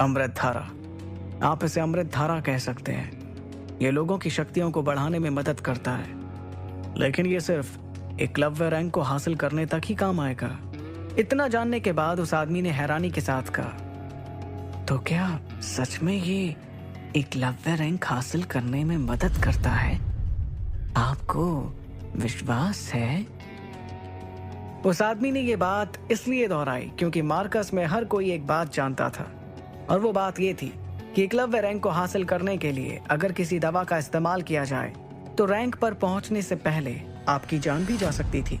अमृत धारा, आप इसे अमृत धारा कह सकते हैं। ये लोगों की शक्तियों को बढ़ाने में मदद करता है, लेकिन ये सिर्फ एकलव्य रैंक को हासिल करने तक ही काम आएगा। इतना जानने के बाद उस आदमी ने हैरानी के साथ कहा, तो क्या सच में ये एकलव्य रैंक हासिल करने में मदद करता है? आपको विश्वास है? उस आदमी ने ये बात इसलिए दोहराई क्योंकि मार्कस में हर कोई एक बात जानता था, और वो बात ये थी कि एकलव्य रैंक को हासिल करने के लिए अगर किसी दवा का इस्तेमाल किया जाए तो रैंक पर पहुंचने से पहले आपकी जान भी जा सकती थी।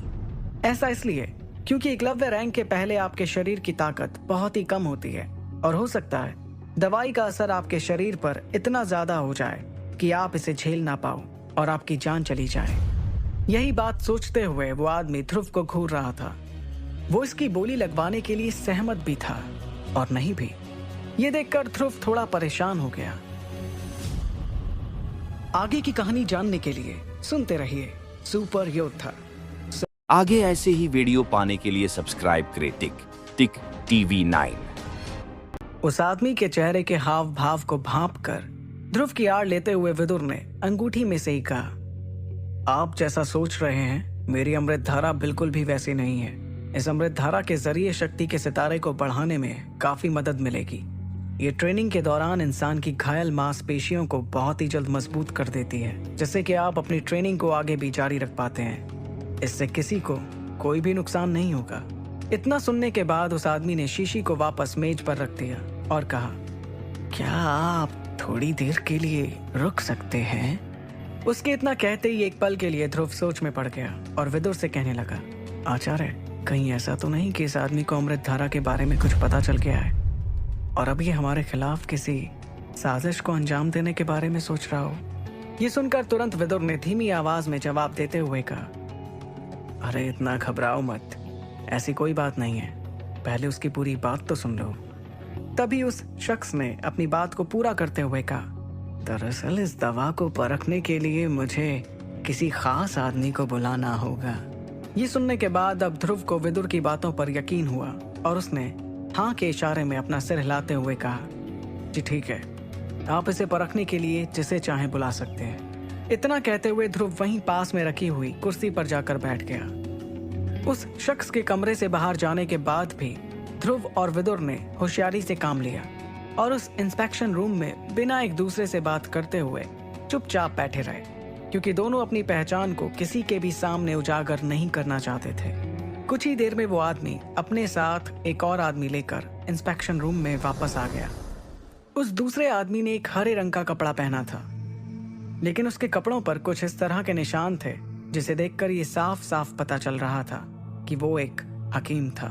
ऐसा इसलिए क्योंकि एकलव्य रैंक के पहले आपके शरीर की ताकत बहुत ही कम होती है और हो सकता है दवाई का असर आपके शरीर पर इतना ज्यादा हो जाए कि आप इसे झेल ना पाओ और आपकी जान चली जाए। यही बात सोचते हुए वो आदमी ध्रुव को घूर रहा था। वो इसकी बोली लगवाने के लिए सहमत भी था और नहीं भी। ये देखकर ध्रुव थोड़ा परेशान हो गया। आगे की कहानी जानने के लिए सुनते रहिए सुपर योद्धा। आगे ऐसे ही वीडियो पाने के लिए सब्सक्राइब करें टिक टीवी 9। उस आदमी के चेहरे के हाव भाव को भांप कर ध्रुव की आड़ लेते हुए विदुर ने अंगूठी में से ही कहा, आप जैसा सोच रहे हैं मेरी अमृत धारा बिल्कुल भी वैसी नहीं है। इस अमृत धारा के जरिए शक्ति के सितारे को बढ़ाने में काफी मदद मिलेगी। ये ट्रेनिंग के दौरान इंसान की घायल मांसपेशियों को बहुत ही जल्द मजबूत कर देती है, जिससे कि आप अपनी ट्रेनिंग को आगे भी जारी रख पाते हैं। इससे किसी को कोई भी नुकसान नहीं होगा। इतना सुनने के बाद उस आदमी ने शीशी को वापस मेज पर रख दिया और कहा, क्या आप थोड़ी देर के लिए रुक सकते हैं? उसके इतना कहते ही एक पल के लिए ध्रुव सोच में पड़ गया और विदुर से कहने लगा, आचार्य, कहीं ऐसा तो नहीं कि इस आदमी को अमृत धारा के बारे में कुछ पता चल गया है और अब ये हमारे खिलाफ किसी साजिश को अंजाम देने के बारे में सोच रहा हो? ये सुनकर तुरंत विदुर ने धीमी आवाज में जवाब देते हुए कहा, अरे इतना घबराओ मत, ऐसी कोई बात नहीं है, पहले उसकी पूरी बात तो सुन लो। तभी उस शख्स ने अपनी बात को पूरा करते हुए कहा, दरअसल इस दवा को परखने के लिए मुझे किसी खास आदमी को बुलाना होगा। ये सुनने के बाद अब ध्रुव को विदुर की बातों पर यकीन हुआ और उसने हाँ के इशारे में अपना सिर हिलाते हुए कहा, जी ठीक है, आप इसे परखने के लिए जिसे चाहे बुला सकते हैं। इतना कहते हुए ध्रुव वहीं पास में रखी हुई कुर्सी पर जाकर बैठ गया। उस शख्स के कमरे से बाहर जाने के बाद भी ध्रुव और विदुर ने होशियारी से काम लिया और उस इंस्पेक्शन रूम में बिना एक दूसरे से बात करते हुए चुपचाप बैठे रहे, क्योंकि दोनों अपनी पहचान को किसी के भी सामने उजागर नहीं करना चाहते थे। कुछ ही देर में वो आदमी अपने साथ एक और आदमी लेकर इंस्पेक्शन रूम में वापस आ गया। उस दूसरे आदमी ने एक हरे रंग का कपड़ा पहना था, लेकिन उसके कपड़ों पर कुछ इस तरह के निशान थे जिसे देखकर ये साफ साफ पता चल रहा था कि वो एक हकीम था।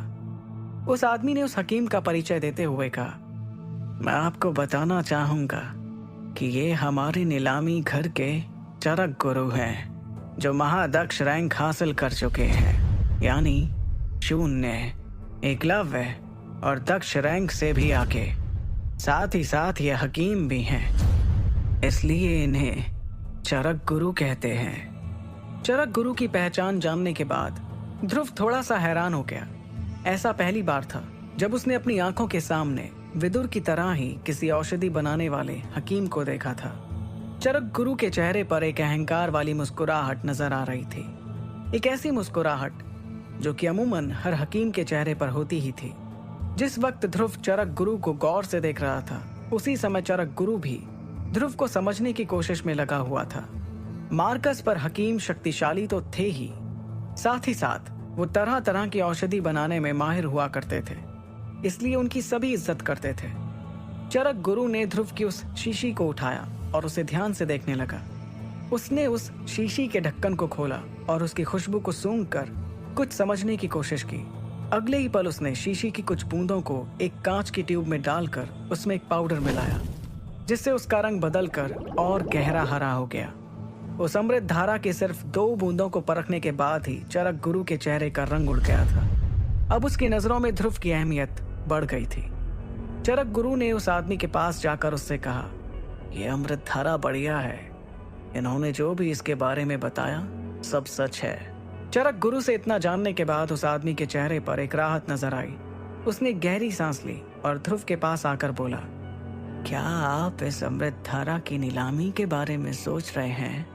उस आदमी ने उस हकीम का परिचय देते हुए कहा, मैं आपको बताना चाहूंगा कि ये हमारे नीलामी घर के चरक गुरु हैं, जो महादक्ष रैंक हासिल कर चुके हैं, यानी शून्य, एकलव्य और दक्ष रैंक से भी आगे। साथ ही साथ ये हकीम भी हैं, इसलिए इन्हें चरक गुरु कहते हैं। चरक गुरु की पहचान जानने के बाद ध्रुव थोड़ा सा हैरान हो गया। ऐसा पहली बार था जब उसने अपनी आंखों के सामने विदुर की तरह ही किसी औषधि बनाने वाले हकीम को देखा था। चरक गुरु के चेहरे पर एक अहंकार वाली मुस्कुराहट नजर आ रही थी, एक ऐसी मुस्कुराहट जो कि अमूमन हर हकीम के चेहरे पर होती ही थी। जिस वक्त ध्रुव चरक गुरु को गौर से देख रहा था, उसी समय चरक गुरु भी ध्रुव को समझने की कोशिश में लगा हुआ था। मार्कस पर हकीम शक्तिशाली तो थे ही, साथ ही साथ वो तरह तरह की औषधि बनाने में माहिर हुआ करते थे, इसलिए उनकी सभी इज्जत करते थे। चरक गुरु ने ध्रुव की उस शीशी को उठाया और उसे ध्यान से देखने लगा। उसने उस शीशी के ढक्कन को खोला और उसकी खुशबू को सूंघकर कुछ समझने की कोशिश की। अगले ही पल उसने शीशी की कुछ बूंदों को एक कांच की ट्यूब में डालकर उसमें एक पाउडर मिलाया, जिससे उसका रंग बदलकर और गहरा हरा हो गया। उस अमृत धारा के सिर्फ 2 बूंदों को परखने के बाद ही चरक गुरु के चेहरे का रंग उड़ गया था। अब उसकी नजरों में ध्रुव की अहमियत बढ़ गई थी। चरक गुरु ने उस आदमी के पास जाकर उससे कहा, यह अमृत धारा बढ़िया है, इन्होंने जो भी इसके बारे में बताया सब सच है। चरक गुरु से इतना जानने के बाद उस आदमी के चेहरे पर एक राहत नजर आई। उसने गहरी सांस ली और ध्रुव के पास आकर बोला, क्या आप इस अमृत धारा की नीलामी के बारे में सोच रहे हैं?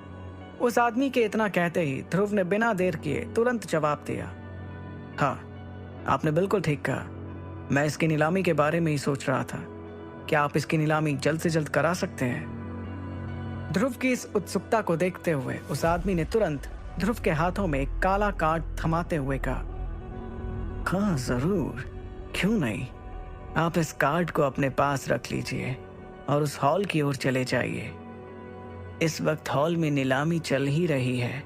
उस आदमी के इतना कहते ही ध्रुव ने बिना देर किए तुरंत जवाब दिया, हाँ, आपने बिल्कुल ठीक कहा, मैं इसकी नीलामी के बारे में ही सोच रहा था। क्या आप इसकी नीलामी जल्द से जल्द करा सकते हैं? ध्रुव की इस उत्सुकता को देखते हुए उस आदमी ने तुरंत ध्रुव के हाथों में एक काला कार्ड थमाते हुए कहा, हाँ जरूर, क्यों नहीं, आप इस कार्ड को अपने पास रख लीजिए और उस हॉल की ओर चले जाइए। इस वक्त हॉल में नीलामी चल ही रही है।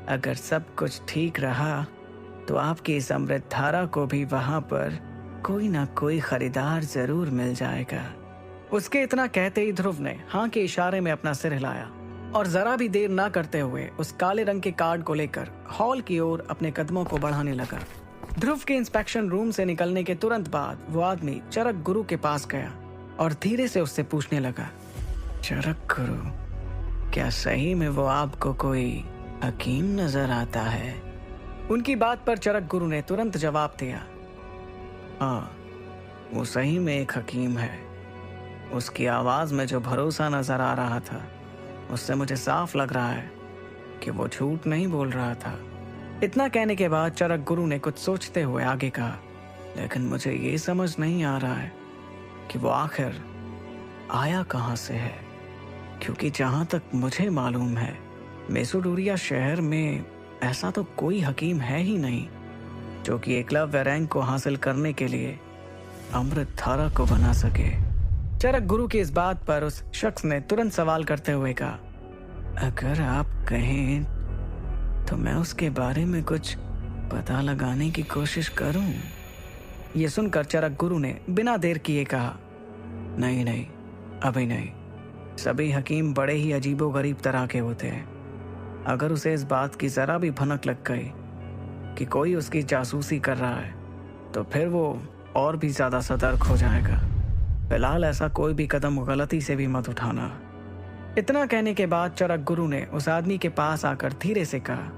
अगर सब कुछ ठीक रहा तो आपकी इस अमृत धारा को भी वहां पर कोई ना कोई खरीदार जरूर मिल जाएगा। उसके इतना कहते ही ध्रुव ने हाँ के इशारे में अपना सिर हिलाया और जरा भी देर ना करते हुए उस काले रंग के कार्ड को लेकर हॉल की ओर अपने कदमों को बढ़ाने लगा। ध्रुव के इंस्पेक्शन रूम से निकलने के तुरंत बाद वो आदमी चरक गुरु के पास गया और धीरे से उससे पूछने लगा, चरक गुरु, क्या सही में वो आपको कोई हकीम नजर आता है? उनकी बात पर चरक गुरु ने तुरंत जवाब दिया, हाँ, वो सही में एक हकीम है। उसकी आवाज में जो भरोसा नजर आ रहा था, उससे मुझे साफ लग रहा है कि वो झूठ नहीं बोल रहा था। इतना कहने के बाद चरक गुरु ने कुछ सोचते हुए आगे कहा, लेकिन मुझे ये समझ नहीं आ रहा है कि वो आखिर आया कहाँ से है, क्योंकि जहाँ तक मुझे मालूम है मेसोडोरिया शहर में ऐसा तो कोई हकीम है ही नहीं जो कि एकलव्य रैंक को हासिल करने के लिए अमृत धारा को बना सके। चरक गुरु की इस बात पर उस शख्स ने तुरंत सवाल करते हुए कहा, अगर आप कहें तो मैं उसके बारे में कुछ पता लगाने की कोशिश करूं। ये सुनकर चरक गुरु ने बिना देर किए कहा, नहीं नहीं, अभी नहीं। सभी हकीम बड़े ही अजीबोगरीब तरह के होते हैं। अगर उसे इस बात की जरा भी भनक लग गई कि कोई उसकी जासूसी कर रहा है तो फिर वो और भी ज्यादा सतर्क हो जाएगा। फिलहाल ऐसा कोई भी कदम गलती से भी मत उठाना। इतना कहने के बाद चरक गुरु ने उस आदमी के पास आकर धीरे से कहा,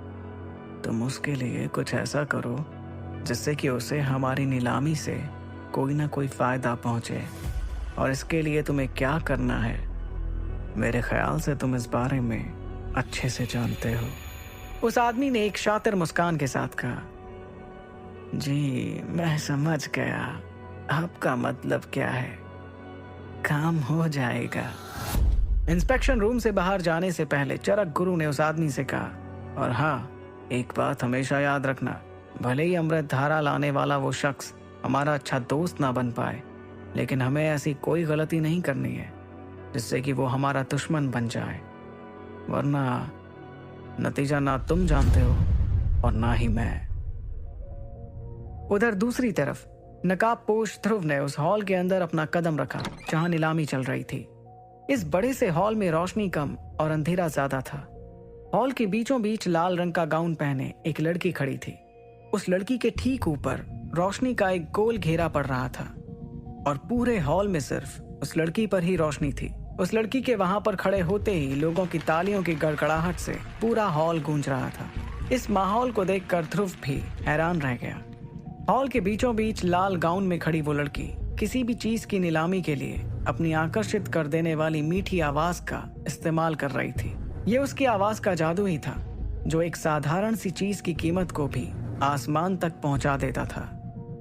तुम उसके लिए कुछ ऐसा करो जिससे कि उसे हमारी नीलामी से कोई ना कोई फायदा पहुंचे। और इसके लिए तुम्हें क्या करना है मेरे ख्याल से तुम इस बारे में अच्छे से जानते हो। उस आदमी ने एक शातिर मुस्कान के साथ कहा, जी मैं समझ गया, आपका मतलब क्या है, काम हो जाएगा। इंस्पेक्शन रूम से बाहर जाने से पहले चरक गुरु ने उस आदमी से कहा, और हाँ, एक बात हमेशा याद रखना, भले ही अमृत धारा लाने वाला वो शख्स हमारा अच्छा दोस्त ना बन पाए, लेकिन हमें ऐसी कोई गलती नहीं करनी है जिससे कि वो हमारा दुश्मन बन जाए, वरना नतीजा ना तुम जानते हो और ना ही मैं। उधर दूसरी तरफ नकाबपोश ध्रुव ने उस हॉल के अंदर अपना कदम रखा जहां नीलामी चल रही थी। इस बड़े से हॉल में रोशनी कम और अंधेरा ज्यादा था। हॉल के बीचों बीच लाल रंग का गाउन पहने एक लड़की खड़ी थी। उस लड़की के ठीक ऊपर रोशनी का एक गोल घेरा पड़ रहा था और पूरे हॉल में सिर्फ उस लड़की पर ही रोशनी थी। उस लड़की के वहां पर खड़े होते ही लोगों की तालियों की गड़गड़ाहट से पूरा हॉल गूंज रहा था। इस माहौल को देखकर ध्रुव भी हैरान रह गया। हॉल के बीचों बीच लाल गाउन में खड़ी वो लड़की किसी भी चीज की नीलामी के लिए अपनी आकर्षित कर देने वाली मीठी आवाज का इस्तेमाल कर रही थी। ये उसकी आवाज का जादू ही था जो एक साधारण सी चीज की कीमत को भी आसमान तक पहुंचा देता था।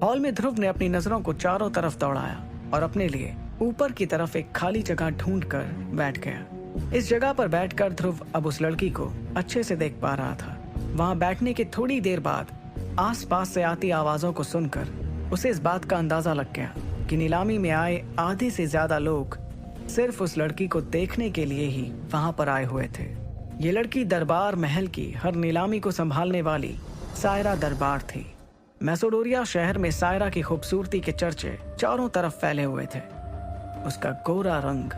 हॉल में ध्रुव ने अपनी नजरों को चारों तरफ दौड़ाया और अपने लिए ऊपर की तरफ एक खाली जगह ढूंढकर बैठ गया। इस जगह पर बैठकर ध्रुव अब उस लड़की को अच्छे से देख पा रहा था। वहां बैठने के थोड़ी देर बाद आसपास से आती आवाजों को सुनकर उसे इस बात का अंदाजा लग गया कि नीलामी में आए आधे से ज्यादा लोग सिर्फ उस लड़की को देखने के लिए ही वहां पर आए हुए थे। ये लड़की दरबार महल की हर नीलामी को संभालने वाली सायरा दरबार थी। मैसोडोरिया शहर में सायरा की खूबसूरती के चर्चे चारों तरफ फैले हुए थे। उसका गोरा रंग,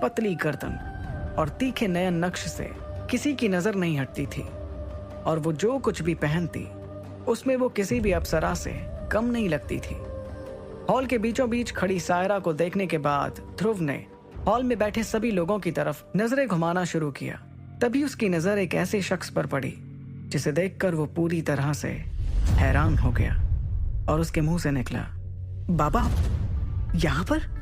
पतली गर्दन और तीखे नयन नक्श से किसी की नजर नहीं हटती थी और वो जो कुछ भी पहनती उसमें वो किसी भी अप्सरा से कम नहीं लगती थी। हॉल के बीचों बीच खड़ी सायरा को देखने के बाद ध्रुव ने हॉल में बैठे सभी लोगों की तरफ नजरें घुमाना शुरू किया। तभी उसकी नजर एक ऐसे शख्स पर पड़ी जिसे देखकर वो पूरी तरह से हैरान हो गया और उसके मुंह से निकला, बाबा यहाँ पर?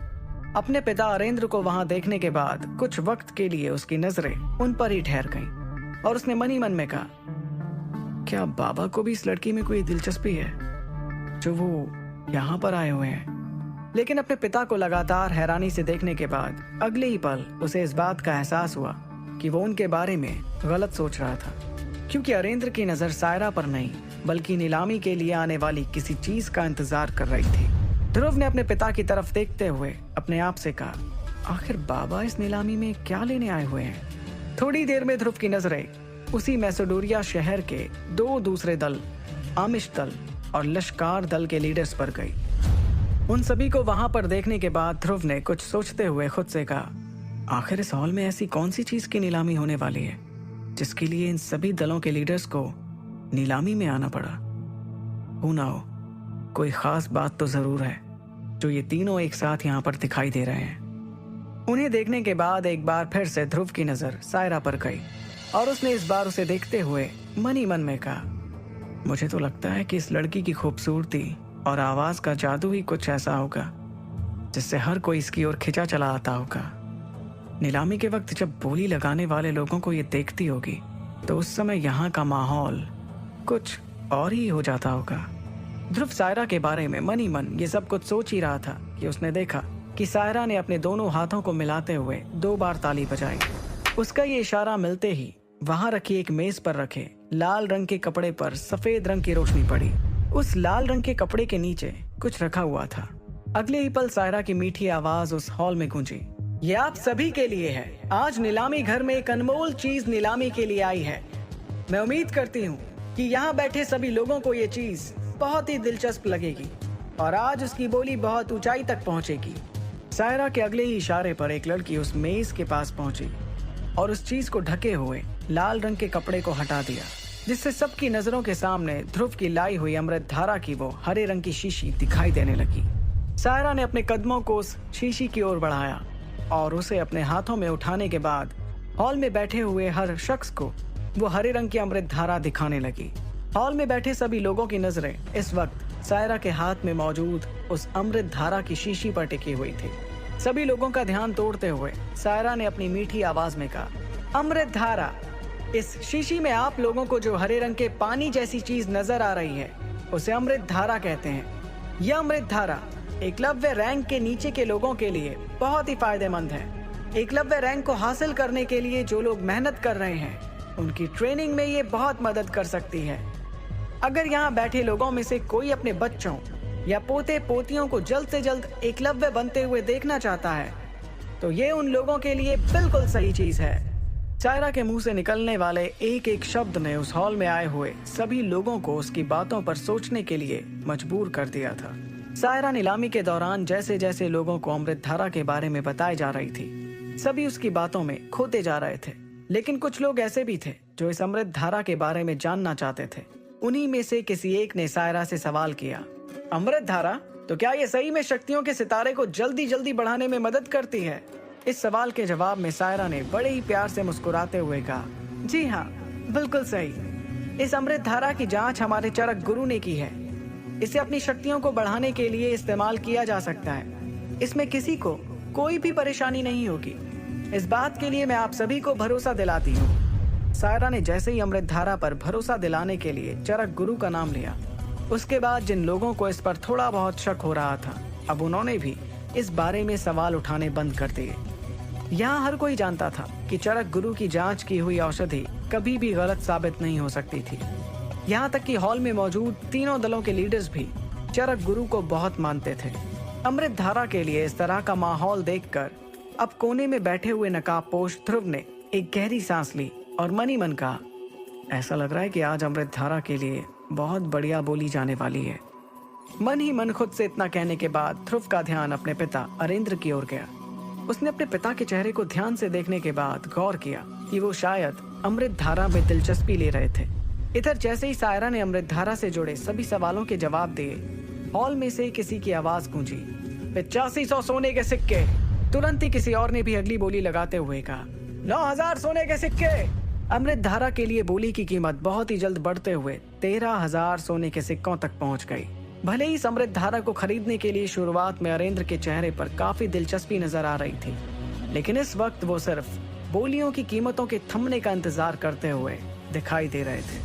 अपने पिता अरेंद्र को वहां देखने के बाद कुछ वक्त के लिए उसकी नजरें उन पर ही ठहर गईं और उसने मन ही मन में कहा, क्या बाबा को भी इस लड़की में कोई दिलचस्पी है जो वो यहाँ पर आए हुए हैं? लेकिन अपने पिता को लगातार हैरानी से देखने के बाद अगले ही पल उसे इस बात का एहसास हुआ कि वो उनके बारे में गलत सोच रहा था, क्योंकि अरेंद्र की नजर सायरा पर नहीं बल्कि नीलामी के लिए आने वाली किसी चीज का इंतजार कर रही थी। ध्रुव ने अपने पिता की तरफ देखते हुए अपने आप से कहा, आखिर बाबा इस नीलामी में क्या लेने आए हुए हैं? थोड़ी देर में ध्रुव की नजरें उसी मैसोडोरिया शहर के दो दूसरे दल, आमिश दल और लश्कार दल के लीडर्स पर गई। उन सभी को वहां पर देखने के बाद ध्रुव ने कुछ सोचते हुए खुद से कहा, आखिर इस हॉल में ऐसी कौन सी चीज की नीलामी होने वाली है जिसके लिए इन सभी दलों के लीडर्स को नीलामी में आना पड़ा? हो ना हो कोई खास बात तो जरूर है जो ये तीनों एक साथ यहाँ पर दिखाई दे रहे हैं। उन्हें देखने के बाद एक बार फिर से ध्रुव की नजर सायरा पर गई और उसने इस बार उसे देखते हुए मन ही मन में कहा, मुझे तो लगता है कि इस लड़की की खूबसूरती और आवाज का जादू ही कुछ ऐसा होगा जिससे हर कोई इसकी ओर खिंचा चला आता होगा। नीलामी के वक्त जब बोली लगाने वाले लोगों को ये देखती होगी तो उस समय यहाँ का माहौल कुछ और ही हो जाता होगा। ध्रुव सायरा के बारे में मन ही मन ये सब कुछ सोच ही रहा था कि उसने देखा कि सायरा ने अपने दोनों हाथों को मिलाते हुए 2 बार ताली बजाई। उसका ये इशारा मिलते ही वहां रखी एक मेज पर रखे लाल रंग के कपड़े पर सफेद रंग की रोशनी पड़ी। उस लाल रंग के कपड़े के नीचे कुछ रखा हुआ था। अगले ही पल सायरा की मीठी आवाज उस हॉल में गूंजी, ये आप सभी के लिए है। आज नीलामी घर में एक अनमोल चीज नीलामी के लिए आई है। मैं उम्मीद करती हूँ कि यहाँ बैठे सभी लोगों को ये चीज बहुत ही दिलचस्प लगेगी और आज उसकी बोली बहुत ऊंचाई तक पहुंचेगी। सायरा के अगले ही इशारे पर एक लड़की उस मेज के पास पहुंची और उस चीज को ढके हुए लाल रंग के कपड़े को हटा दिया, जिससे सबकी नजरों के सामने ध्रुव की लाई हुई अमृत धारा की वो हरे रंग की शीशी दिखाई देने लगी। सायरा ने अपने कदमों को उस शीशी की ओर बढ़ाया और उसे अपने हाथों में उठाने के बाद हॉल में बैठे हुए हर शख्स को वो हरे रंग की अमृत धारा दिखाने लगी। हॉल में बैठे सभी लोगों की नजरें इस वक्त सायरा के हाथ में मौजूद उस अमृत धारा की शीशी पर टिकी हुई थी। सभी लोगों का ध्यान तोड़ते हुए सायरा ने अपनी मीठी आवाज में कहा, अमृत धारा। इस शीशी में आप लोगों को जो हरे रंग के पानी जैसी चीज नजर आ रही है उसे अमृत धारा कहते हैं। यह अमृत धारा एकलव्य रैंक के नीचे के लोगों के लिए बहुत ही फायदेमंद है। एकलव्य रैंक को हासिल करने के लिए जो लोग मेहनत कर रहे हैं उनकी ट्रेनिंग में ये बहुत मदद कर सकती है। अगर यहाँ बैठे लोगों में से कोई अपने बच्चों या पोते पोतियों को जल्द से जल्द एकलव्य बनते हुए देखना चाहता है तो ये उन लोगों के लिए बिल्कुल सही चीज है। सायरा के मुंह से निकलने वाले एक एक शब्द ने उस हॉल में आए हुए सभी लोगों को उसकी बातों पर सोचने के लिए मजबूर कर दिया था। सायरा नीलामी के दौरान जैसे जैसे लोगों को अमृत धारा के बारे में बताई जा रही थी, सभी उसकी बातों में खोते जा रहे थे। लेकिन कुछ लोग ऐसे भी थे जो इस अमृत धारा के बारे में जानना चाहते थे। उन्हीं में से किसी एक ने सायरा से सवाल किया, अमृत धारा, तो क्या ये सही में शक्तियों के सितारे को जल्दी जल्दी बढ़ाने में मदद करती है? इस सवाल के जवाब में सायरा ने बड़े ही प्यार से मुस्कुराते हुए कहा, जी हाँ, बिल्कुल सही। इस अमृत धारा की जांच हमारे चरक गुरु ने की है। इसे अपनी शक्तियों को बढ़ाने के लिए इस्तेमाल किया जा सकता है। इसमें किसी को कोई भी परेशानी नहीं होगी। इस बात के लिए मैं आप सभी को भरोसा दिलाती हूँ। सायरा ने जैसे ही अमृत धारा पर भरोसा दिलाने के लिए चरक गुरु का नाम लिया, उसके बाद जिन लोगों को इस पर थोड़ा बहुत शक हो रहा था, अब उन्होंने भी इस बारे में सवाल उठाने बंद कर दिए। यहाँ हर कोई जानता था कि चरक गुरु की जांच की हुई औषधि कभी भी गलत साबित नहीं हो सकती थी। यहाँ तक कि हॉल में मौजूद तीनों दलों के लीडर्स भी चरक गुरु को बहुत मानते थे। अमृत धारा के लिए इस तरह का माहौल देखकर अब कोने में बैठे हुए नकाबपोश ध्रुव ने एक गहरी सांस ली और मन ही मन कहा, ऐसा लग रहा है कि आज अमृत धारा के लिए बहुत बढ़िया बोली जाने वाली है। मन ही मन खुद से इतना कहने के बाद ध्रुव का ध्यान अपने पिता अरेंद्र की ओर गया। उसने अपने पिता के चेहरे को ध्यान से देखने के बाद गौर किया कि वो शायद अमृत धारा में दिलचस्पी ले रहे थे। इधर जैसे ही सायरा ने अमृत धारा से जुड़े सभी सवालों के जवाब दिए, हॉल में से किसी की आवाज गूंजी, 8500 सोने के सिक्के। तुरंत ही किसी और ने भी अगली बोली लगाते हुए कहा, 9000 सोने के सिक्के। अमृत धारा के लिए बोली की कीमत बहुत ही जल्द बढ़ते हुए 13000 सोने के सिक्कों तक पहुंच गई। भले ही अमृत धारा को खरीदने के लिए शुरुआत में अरेंद्र के चेहरे पर काफी दिलचस्पी नजर आ रही थी, लेकिन इस वक्त वो सिर्फ बोलियों की कीमतों के थमने का इंतजार करते हुए दिखाई दे रहे थे।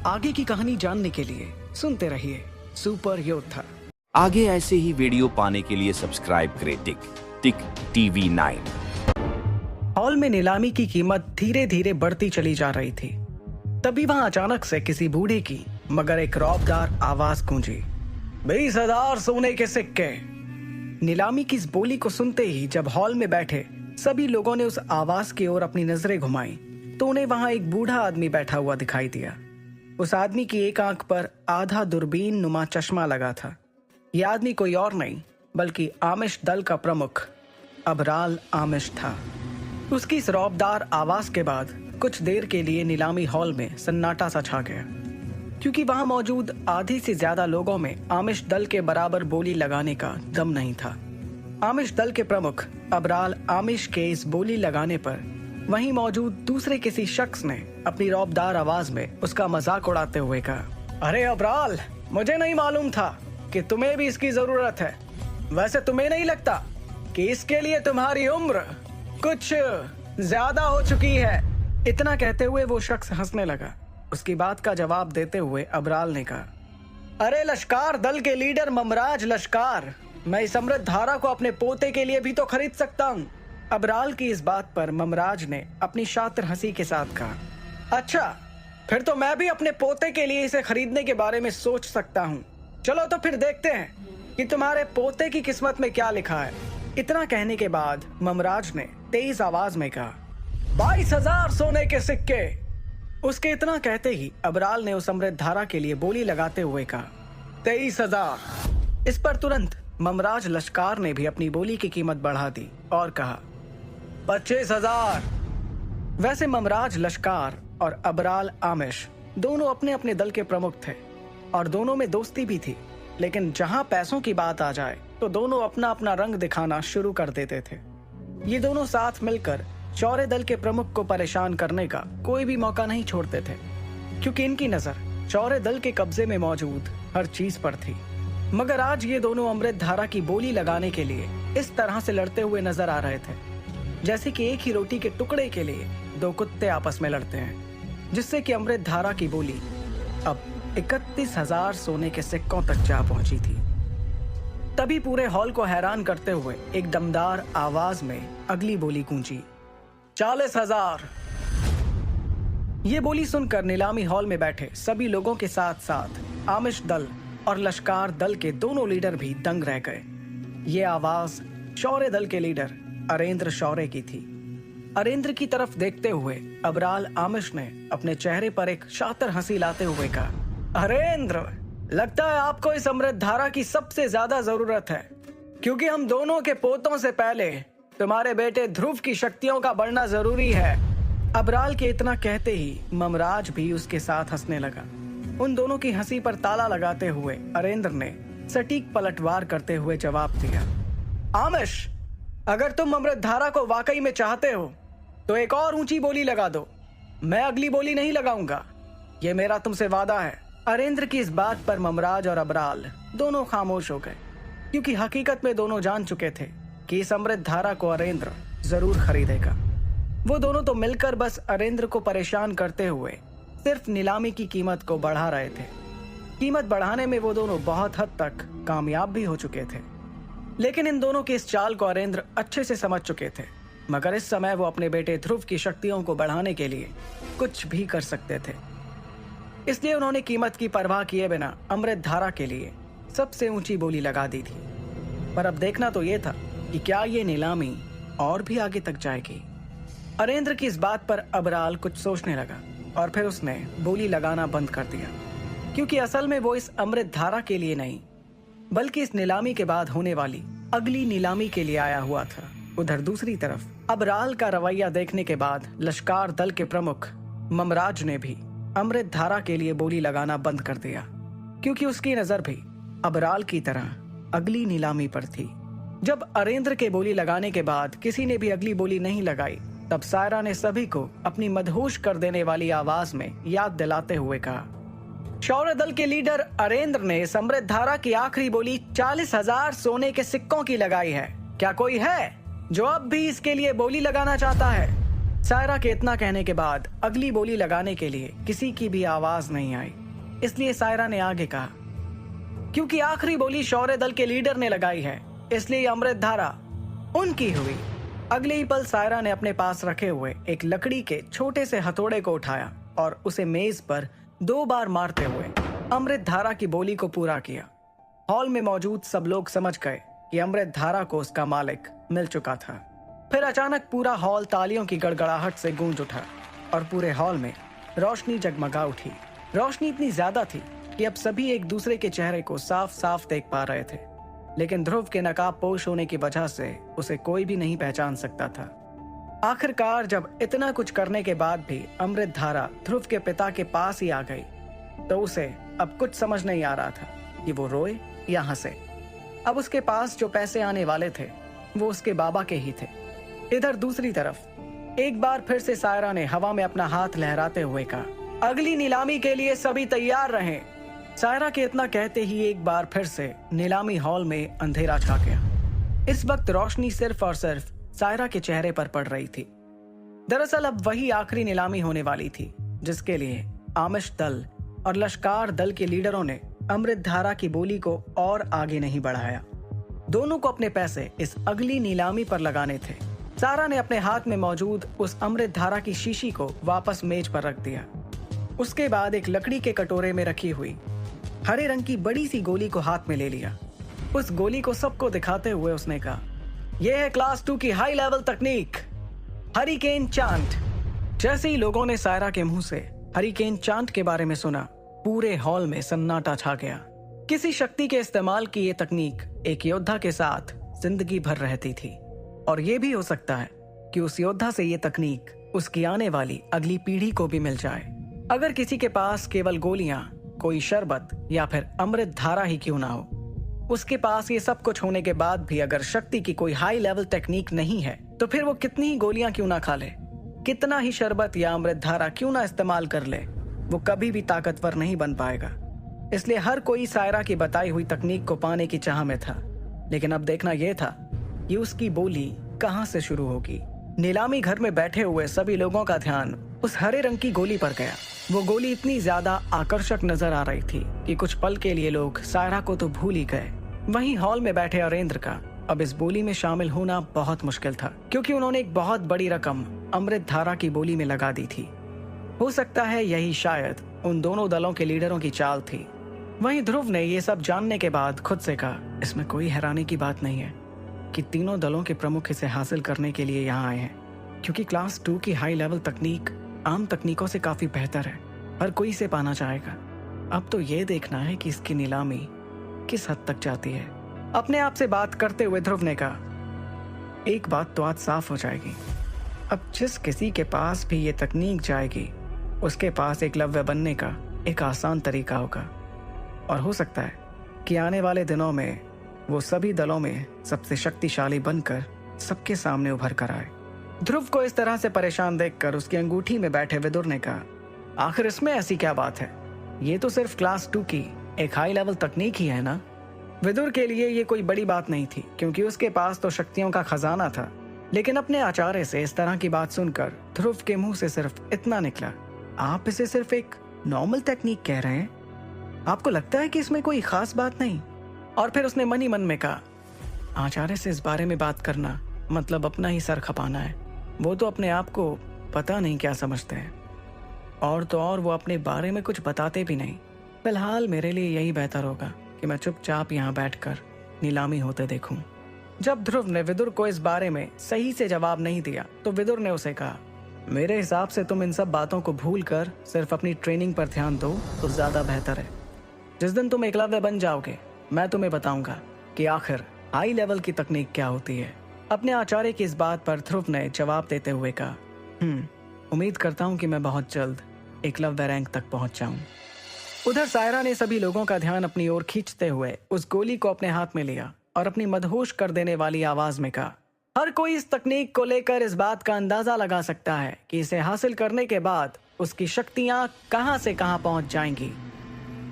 आगे की कहानी जानने के लिए सुनते रहिए सुपर योद्धा। आगे ऐसे ही वीडियो पाने के लिए सब्सक्राइब करें टिक टीवी 9। हॉल में नीलामी की कीमत धीरे धीरे बढ़ती चली जा रही थी। तभी वहां अचानक से किसी बूढ़े की मगर एक रौबदार आवाज गूंजी, 20,000 सोने के सिक्के। नीलामी की इस बोली को सुनते ही जब हॉल में बैठे सभी लोगों ने उस आवाज की ओर अपनी नजरें घुमाई तो उन्हें वहां एक बूढ़ा आदमी बैठा हुआ दिखाई दिया। उस आदमी की एक आंख पर आधा दूरबीन नुमा चश्मा लगा था। यह आदमी कोई और नहीं बल्कि आमिश दल का प्रमुख अबराल आमिश था। उसकी इस रौबदार आवाज के बाद कुछ देर के लिए नीलामी हॉल में सन्नाटा सा छा गया, क्योंकि वहां मौजूद आधी से ज्यादा लोगों में आमिश दल के बराबर बोली लगाने का दम नहीं था। आमिश दल के प्रमुख अबराल आमिश के इस बोली लगाने पर वहीं मौजूद दूसरे किसी शख्स ने अपनी रौबदार आवाज में उसका मजाक उड़ाते हुए कहा, अरे अबराल, मुझे नहीं मालूम था कि तुम्हें भी इसकी जरूरत है। वैसे तुम्हें नहीं लगता कि इसके लिए तुम्हारी उम्र कुछ ज्यादा हो चुकी है? इतना कहते हुए वो शख्स हंसने लगा। उसकी बात का जवाब देते हुए अबराल ने कहा, अरे लश्कार दल के लीडर ममराज लश्कार, मैं इस अमृत धारा को अपने पोते के लिए भी तो खरीद सकता हूँ। अबराल की इस बात पर ममराज ने अपनी शातिर हंसी के साथ कहा, अच्छा, फिर तो मैं भी अपने पोते के लिए इसे खरीदने के बारे में सोच सकता हूँ। चलो तो फिर देखते हैं कि तुम्हारे पोते की किस्मत में क्या लिखा है। इतना कहने के बाद ममराज ने तेज आवाज में कहा, 22,000 सोने के सिक्के। उसके इतना कहते ही अबराल ने उस अमृत धारा के लिए बोली लगाते हुए कहा, 23,000। इस पर तुरंत ममराज लश्कार ने भी अपनी बोली की कीमत बढ़ा दी और कहा, 25,000। वैसे ममराज लश्कार और अबराल आमिश दोनों अपने अपने दल के प्रमुख थे और दोनों में दोस्ती भी थी, लेकिन जहां पैसों की बात आ जाए तो दोनों अपना अपना रंग दिखाना शुरू कर देते थे। ये दोनों साथ मिलकर चौरे दल के प्रमुख को परेशान करने का कोई भी मौका नहीं छोड़ते थे, क्योंकि इनकी नजर चौरे दल के कब्जे में मौजूद हर चीज पर थी। मगर आज ये दोनों अमृत धारा की बोली लगाने के लिए इस तरह से लड़ते हुए नजर आ रहे थे जैसे कि एक ही रोटी के टुकड़े के लिए दो कुत्ते आपस में लड़ते हैं, जिससे कि अमृत धारा की बोली अब 31,000 सोने के सिक्कों तक जा पहुंची थी। तभी पूरे हॉल को हैरान करते हुए एक दमदार आवाज में अगली बोली गूंजी, 40,000। ये बोली सुनकर नीलामी हॉल में बैठे सभी लोगों के साथ साथ आमिश दल और लश्कार दल के दोनों लीडर भी दंग रह गए। ये आवाज शौर्य दल के लीडर अरेंद्र शौर्य की थी। अरेंद्र की तरफ देखते हुए अबराल आमिश ने अपने चेहरे पर एक शातिर हंसी लाते हुए कहा, अरेंद्र, लगता है आपको इस अमृत धारा की सबसे ज्यादा जरूरत है, क्योंकि हम दोनों के पोतों से पहले तुम्हारे बेटे ध्रुव की शक्तियों का बढ़ना जरूरी है। अबराल के इतना कहते ही ममराज भी उसके साथ हंसने लगा। उन दोनों की हंसी पर ताला लगाते हुए अरेंद्र ने सटीक पलटवार करते हुए जवाब दिया, आमिश, अगर तुम अमृत धारा को वाकई में चाहते हो तो एक और ऊंची बोली लगा दो। मैं अगली बोली नहीं लगाऊंगा, ये मेरा तुमसे वादा है। अरेंद्र की इस बात पर ममराज और अबराल दोनों खामोश हो गए, क्योंकि हकीकत में दोनों जान चुके थे कि इस अमृत धारा को अरेंद्र जरूर खरीदेगा। वो दोनों तो मिलकर बस अरेंद्र को परेशान करते हुए सिर्फ नीलामी की कीमत को बढ़ा रहे थे। कीमत बढ़ाने में वो दोनों बहुत हद तक कामयाब भी हो चुके थे, लेकिन इन दोनों की इस चाल को अरेंद्र अच्छे से समझ चुके थे। मगर इस समय वो अपने बेटे ध्रुव की शक्तियों को बढ़ाने के लिए कुछ भी कर सकते थे, इसलिए उन्होंने कीमत की परवाह किए बिना अमृत धारा के लिए सबसे ऊंची बोली लगा दी थी। पर अब देखना तो ये था कि क्या ये नीलामी और भी आगे तक जाएगी। अरेंद्र की इस बात पर अबराल कुछ सोचने लगा और फिर उसने बोली लगाना बंद कर दिया, क्योंकि असल में वो इस अमृत धारा के लिए नहीं बल्कि इस नीलामी के बाद होने वाली अगली नीलामी के लिए आया हुआ था। उधर दूसरी तरफ अबराल का रवैया देखने के बाद लश्कार दल के प्रमुख ममराज ने भी अमृत धारा के लिए बोली लगाना बंद कर दिया, क्योंकि उसकी नजर भी अबराल की तरह अगली नीलामी पर थी। जब अरेंद्र के बोली लगाने के बाद किसी ने भी अगली बोली नहीं लगाई, तब सायरा ने सभी को अपनी मदहोश कर देने वाली आवाज में याद दिलाते हुए कहा, शौर्य दल के लीडर अरेंद्र ने इस अमृत धारा की आखिरी बोली 40,000 सोने के सिक्कों की लगाई है। क्या कोई है जो अब भी इसके लिए बोली लगाना चाहता है? सायरा के इतना कहने के बाद अगली बोली लगाने के लिए किसी की भी आवाज नहीं आई, इसलिए सायरा ने आगे कहा, क्योंकि आखिरी बोली शौर्य दल के लीडर ने लगाई है, इसलिए अमृत धारा उनकी हुई। अगले ही पल सायरा ने अपने पास रखे हुए एक लकड़ी के छोटे से हथौड़े को उठाया और उसे मेज पर 2 बार मारते हुए अमृत धारा की बोली को पूरा किया। हॉल में मौजूद सब लोग समझ गए कि अमृत धारा को उसका मालिक मिल चुका था। फिर अचानक पूरा हॉल तालियों की गड़गड़ाहट से गूंज उठा और पूरे हॉल में रोशनी जगमगा उठी। रोशनी इतनी ज्यादा थी कि अब सभी एक दूसरे के चेहरे को साफ साफ देख पा रहे थे, लेकिन ध्रुव के नकाब पोश होने की वजह से उसे कोई भी नहीं पहचान सकता था। आखिरकार जब इतना कुछ करने के बाद भी अमृत धारा ध्रुव के पिता के पास ही आ गई, तो उसे अब कुछ समझ नहीं आ रहा था कि वो रोए या हंसे। अब उसके पास जो पैसे आने वाले थे वो उसके बाबा के ही थे। इधर दूसरी तरफ एक बार फिर से सायरा ने हवा में अपना हाथ लहराते हुए कहा, अगली नीलामी के लिए सभी तैयार रहें। सायरा के इतना कहते ही एक बार फिर से नीलामी हॉल में अंधेरा छा गया। इस वक्त रोशनी सिर्फ और सिर्फ सायरा के चेहरे पर पड़ रही थी। दरअसल अब वही आखिरी नीलामी होने वाली थी जिसके लिए आमिश दल और लश्कार दल के लीडरों ने अमृत धारा की बोली को और आगे नहीं बढ़ाया। दोनों को अपने पैसे इस अगली नीलामी पर लगाने थे। सारा ने अपने हाथ में मौजूद उस अमृत धारा की शीशी को वापस मेज पर रख दिया। उसके बाद एक लकड़ी के कटोरे में रखी हुई हरे रंग की बड़ी सी गोली को हाथ में ले लिया। उस गोली को सबको दिखाते हुए उसने कहा, यह है क्लास 2 की हाई लेवल तकनीक, हरिकेन चांट। जैसे ही लोगों ने सायरा के मुंह से हरिकेन चांट के बारे में सुना, पूरे हॉल में सन्नाटा छा गया। किसी शक्ति के इस्तेमाल की ये तकनीक एक योद्धा के साथ जिंदगी भर रहती थी, और ये भी हो सकता है कि उस योद्धा से ये तकनीक उसकी आने वाली अगली पीढ़ी को भी मिल जाए। अगर किसी के पास केवल गोलियां, कोई शरबत या फिर अमृत धारा ही क्यों ना हो, उसके पास ये सब कुछ होने के बाद भी अगर शक्ति की कोई हाई लेवल टेक्निक नहीं है, तो फिर वो कितनी ही गोलियां क्यों ना खा ले, कितना ही शरबत या अमृत धारा क्यों ना इस्तेमाल कर ले, वो कभी भी ताकतवर नहीं बन पाएगा। इसलिए हर कोई सायरा की बताई हुई तकनीक को पाने की चाह में था। लेकिन अब देखना यह था कि उसकी बोली कहां से शुरू होगी। नीलामी घर में बैठे हुए सभी लोगों का ध्यान उस हरे रंग की गोली पर गया। वो गोली इतनी ज्यादा आकर्षक नजर आ रही थी कि कुछ पल के लिए लोग सायरा को तो भूल ही गए। वहीं हॉल में बैठे अरेंद्र का अब इस बोली में शामिल होना बहुत मुश्किल था, क्योंकि उन्होंने एक बहुत बड़ी रकम अमृत धारा की बोली में लगा दी थी। हो सकता है यही शायद उन दोनों दलों के लीडरों की चाल थी। वहीं ध्रुव ने ये सब जानने के बाद खुद से कहा, इसमें कोई हैरानी की बात नहीं है कि तीनों दलों के प्रमुख इसे हासिल करने के लिए यहाँ आए हैं, क्योंकि क्लास 2 की हाई लेवल तकनीक आम तकनीकों से काफी बेहतर है। हर कोई इसे पाना चाहेगा। अब तो ये देखना है कि इसकी नीलामी किस हद तक जाती है। अपने आप से बात करते हुए ध्रुव ने कहा, एक बात तो आज साफ हो जाएगी। अब जिस किसी के पास भी ये तकनीक जाएगी, उसके पास एकलव्य बनने का एक आसान तरीका होगा, और हो सकता है कि आने वाले दिनों में वो सभी दलों में सबसे शक्तिशाली बनकर सबके सामने उभर कर आए। ध्रुव को इस तरह से परेशान देखकर उसकी अंगूठी में बैठे विदुर ने कहा, आखिर इसमें ऐसी क्या बात है? ये तो सिर्फ क्लास 2 की एक हाई लेवल तकनीक ही है ना। विदुर के लिए ये कोई बड़ी बात नहीं थी, क्योंकि उसके पास तो शक्तियों का खजाना था। लेकिन अपने आचार्य से इस तरह की बात सुनकर ध्रुव के मुंह से सिर्फ इतना निकला, आप इसे सिर्फ एक नॉर्मल टेक्निक कह रहे हैं? आपको लगता है कि इसमें कोई खास बात नहीं? और फिर उसने मन ही मन में कहा, आचार्य से इस बारे में बात करना मतलब अपना ही सर खपाना है। वो तो अपने आप को पता नहीं क्या समझते हैं, और तो और वो अपने बारे में कुछ बताते भी नहीं। फिलहाल मेरे लिए यही बेहतर होगा कि मैं चुपचाप यहाँ बैठकर नीलामी होते देखूं। जब ध्रुव ने विदुर को इस बारे में सही से जवाब नहीं दिया, तो विदुर ने उसे कहा, मेरे हिसाब से तुम इन सब बातों को भूलकर सिर्फ अपनी ट्रेनिंग पर ध्यान दो तो ज्यादा बेहतर है। जिस दिन तुम एकलव्य बन जाओगे, मैं तुम्हें बताऊंगा कि आखिर हाई लेवल की तकनीक क्या होती है। अपने आचार्य की इस बात पर ध्रुव ने जवाब देते हुए कहा, उम्मीद करता हूं कि मैं बहुत जल्द एकलव्य रैंक तक पहुंच जाऊं। उधर सायरा ने सभी लोगों का ध्यान अपनी ओर खींचते हुए उस गोली को अपने हाथ में लिया और अपनी मदहोश कर देने वाली आवाज में कहा, हर कोई इस तकनीक को लेकर इस बात का अंदाजा लगा सकता है कि इसे हासिल करने के बाद उसकी शक्तियां कहां से कहां पहुंच जाएंगी।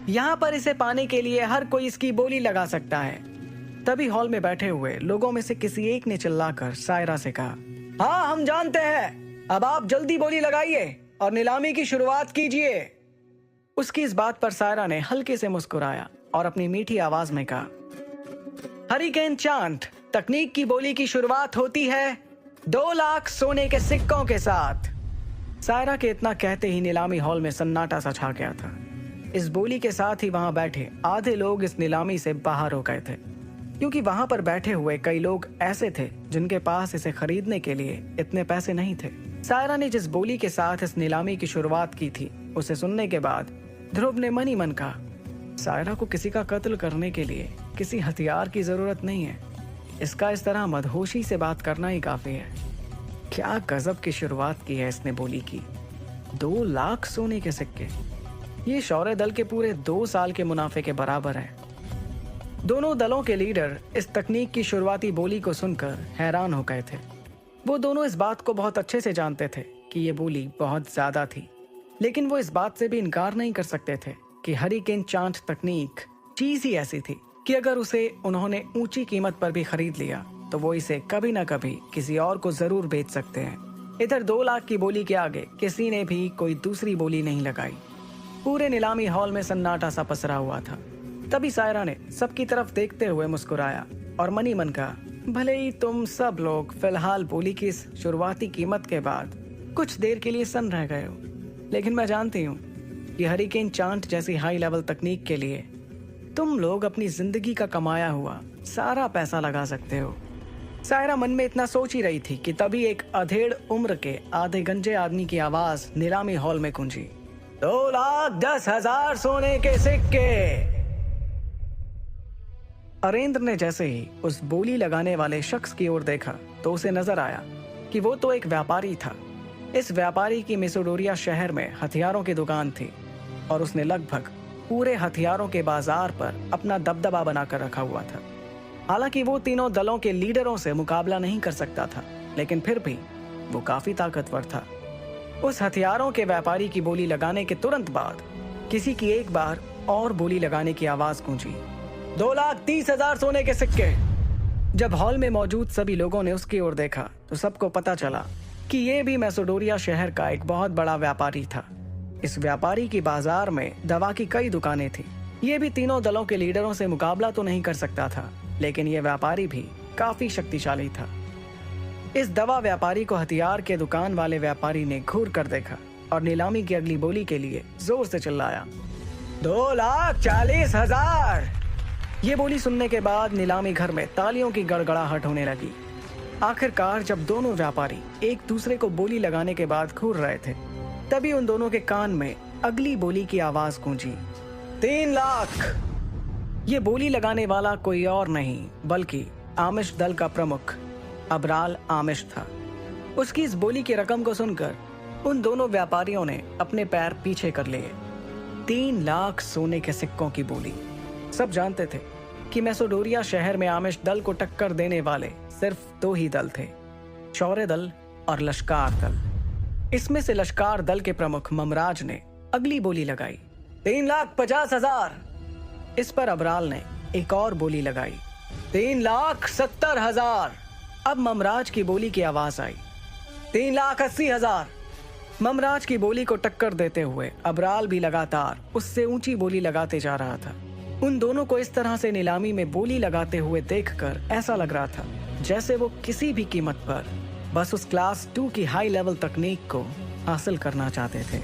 यहाँ पर इसे पाने के लिए हर कोई इसकी बोली लगा सकता है। तभी हॉल में बैठे हुए लोगों में से किसी एक ने चिल्लाकर सायरा से कहा, हाँ हम जानते हैं, अब आप जल्दी बोली लगाइए और नीलामी की शुरुआत कीजिए। उसकी इस बात पर सायरा ने हल्के से मुस्कुराया और अपनी मीठी आवाज में कहा, हरिकेन चांट तकनीक की बोली की शुरुआत होती है 2 लाख सोने के सिक्कों के साथ। सायरा के इतना कहते ही नीलामी हॉल में सन्नाटा सा छा गया था। इस बोली के साथ ही वहां बैठे आधे लोग इस नीलामी से बाहर हो गए थे, क्योंकि वहां पर बैठे हुए कई लोग ऐसे थे जिनके पास इसे खरीदने के लिए इतने पैसे नहीं थे। सायरा ने जिस बोली के साथ इस नीलामी की शुरुआत की थी, उसे सुनने के बाद ध्रुव ने मन ही मन कहा, सायरा को किसी का कत्ल करने के लिए किसी हथियार की जरूरत नहीं है। इसका इस तरह मदहोशी से बात करना ही काफी है। क्या गजब की शुरुआत की है इसने बोली की। 2 लाख सोने के सिक्के, ये शौर्य दल के पूरे 2 साल के मुनाफे के बराबर है। दोनों दलों के लीडर इस तकनीक की शुरुआती बोली को सुनकर हैरान हो गए थे। वो दोनों इस बात को बहुत अच्छे से जानते थे कि ये बोली बहुत ज्यादा थी, लेकिन वो इस बात से भी इनकार नहीं कर सकते थे कि हरिकेन चांट तकनीक चीज ही ऐसी थी कि अगर उसे उन्होंने ऊंची कीमत पर भी खरीद लिया तो वो इसे कभी न कभी किसी और को जरूर बेच सकते हैं। इधर 2 लाख की बोली के आगे किसी ने भी कोई दूसरी बोली नहीं लगाई। पूरे नीलामी हॉल में सन्नाटा सा पसरा हुआ था। तभी सायरा ने सबकी तरफ देखते हुए मुस्कुराया और मन ही मन कहा, भले ही तुम सब लोग फिलहाल बोली की इस शुरुआती कीमत के बाद कुछ देर के लिए सन्न रह गए हो, लेकिन मैं जानती हूँ कि हरिकेन चांट जैसी हाई लेवल तकनीक के लिए तुम लोग अपनी जिंदगी का कमाया हुआ सारा पैसा लगा सकते हो। सायरा मन में इतना सोच ही रही थी कि तभी एक अधेड़ उम्र के आधे गंजे आदमी की आवाज नीलामी हॉल में गूंजी, 2,10,000 सोने के सिक्के। अरेंद्र ने जैसे ही उस बोली लगाने वाले शख्स की ओर देखा तो उसे नजर आया कि वो तो एक व्यापारी था। इस व्यापारी की मिसोडोरिया शहर में हथियारों की दुकान थी और उसने लगभग पूरे हथियारों के बाजार पर अपना दबदबा बनाकर रखा हुआ था। हालांकि वो तीनों दलों के लीडरों से मुकाबला नहीं कर सकता था, लेकिन फिर भी वो काफी ताकतवर था। उस हथियारों के व्यापारी की बोली लगाने के तुरंत बाद किसी की एक बार और बोली लगाने की आवाज गूंजी। 2,30,000 सोने के सिक्के। जब हॉल में मौजूद सभी लोगों ने उसकी ओर देखा तो सबको पता चला कि ये भी मैसेडोरिया शहर का एक बहुत बड़ा व्यापारी था। इस व्यापारी की बाजार में दवा की कई दुकानें थी। ये भी तीनों दलों के लीडरों से मुकाबला तो नहीं कर सकता था, लेकिन ये व्यापारी भी काफी शक्तिशाली था। इस दवा व्यापारी को हथियार के दुकान वाले व्यापारी ने घूर कर देखा और नीलामी की अगली बोली के लिए जोर से चिल्लाया, 2,40,000। ये बोली सुनने के बाद नीलामी घर में तालियों की गड़गड़ाहट होने लगी। आखिरकार जब दोनों व्यापारी एक दूसरे को बोली लगाने के बाद घूर रहे थे, तभी उन दोनों के कान में अगली बोली की आवाज गूंजी, 3 लाख। ये बोली लगाने वाला कोई और नहीं बल्कि आमिश दल का प्रमुख अबराल आमिश था। उसकी इस बोली की रकम को सुनकर उन दोनों व्यापारियों ने अपने पैर पीछे कर लिए। 3 लाख सोने के सिक्कों की बोली। सब जानते थे कि मैसेडोरिया शहर में आमिश दल को टक्कर देने वाले सिर्फ 2 ही दल थे, शौर्य दल और लश्कार दल। इसमें से लश्कार दल के प्रमुख ममराज ने अगली बोली लगाई, 3,50,000। इस पर अबराल ने एक और बोली लगाई, 3,70,000। अब ममराज की बोली की आवाज आई, 3,80,000। ममराज की बोली को टक्कर देते हुए अबराल भी लगातार उससे ऊंची बोली लगाते जा रहा था। उन दोनों को इस तरह से नीलामी में बोली लगाते हुए देखकर ऐसा लग रहा था जैसे वो किसी भी कीमत पर बस उस क्लास 2 की हाई लेवल तकनीक को हासिल करना चाहते थे।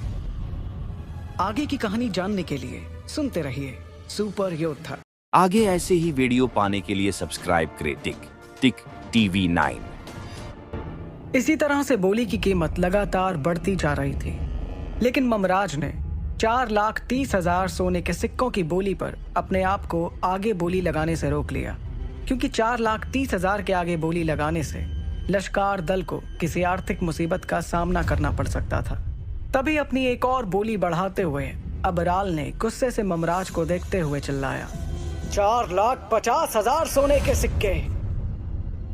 आगे की कहानी जानने के लिए सुनते रहिए सुपर योद्धा। आगे ऐसे ही वीडियो पाने के लिए सब्सक्राइब करें टिक टीवी 9। इसी तरह से बोली की कीमत लगातार बढ़ती जा रही थी, लेकिन ममराज ने 4,30,000 सोने के सिक्कों की बोली पर अपने आप को आगे बोली लगाने से रोक लिया, क्योंकि 4,30,000 के आगे बोली लगाने से लश्कार दल को किसी आर्थिक मुसीबत का सामना करना पड़ सकता था। तभी अपनी एक और बोली बढ़ाते हुए अबराल ने गुस्से से ममराज को देखते हुए चिल्लाया, 4,50,000 सोने के सिक्के।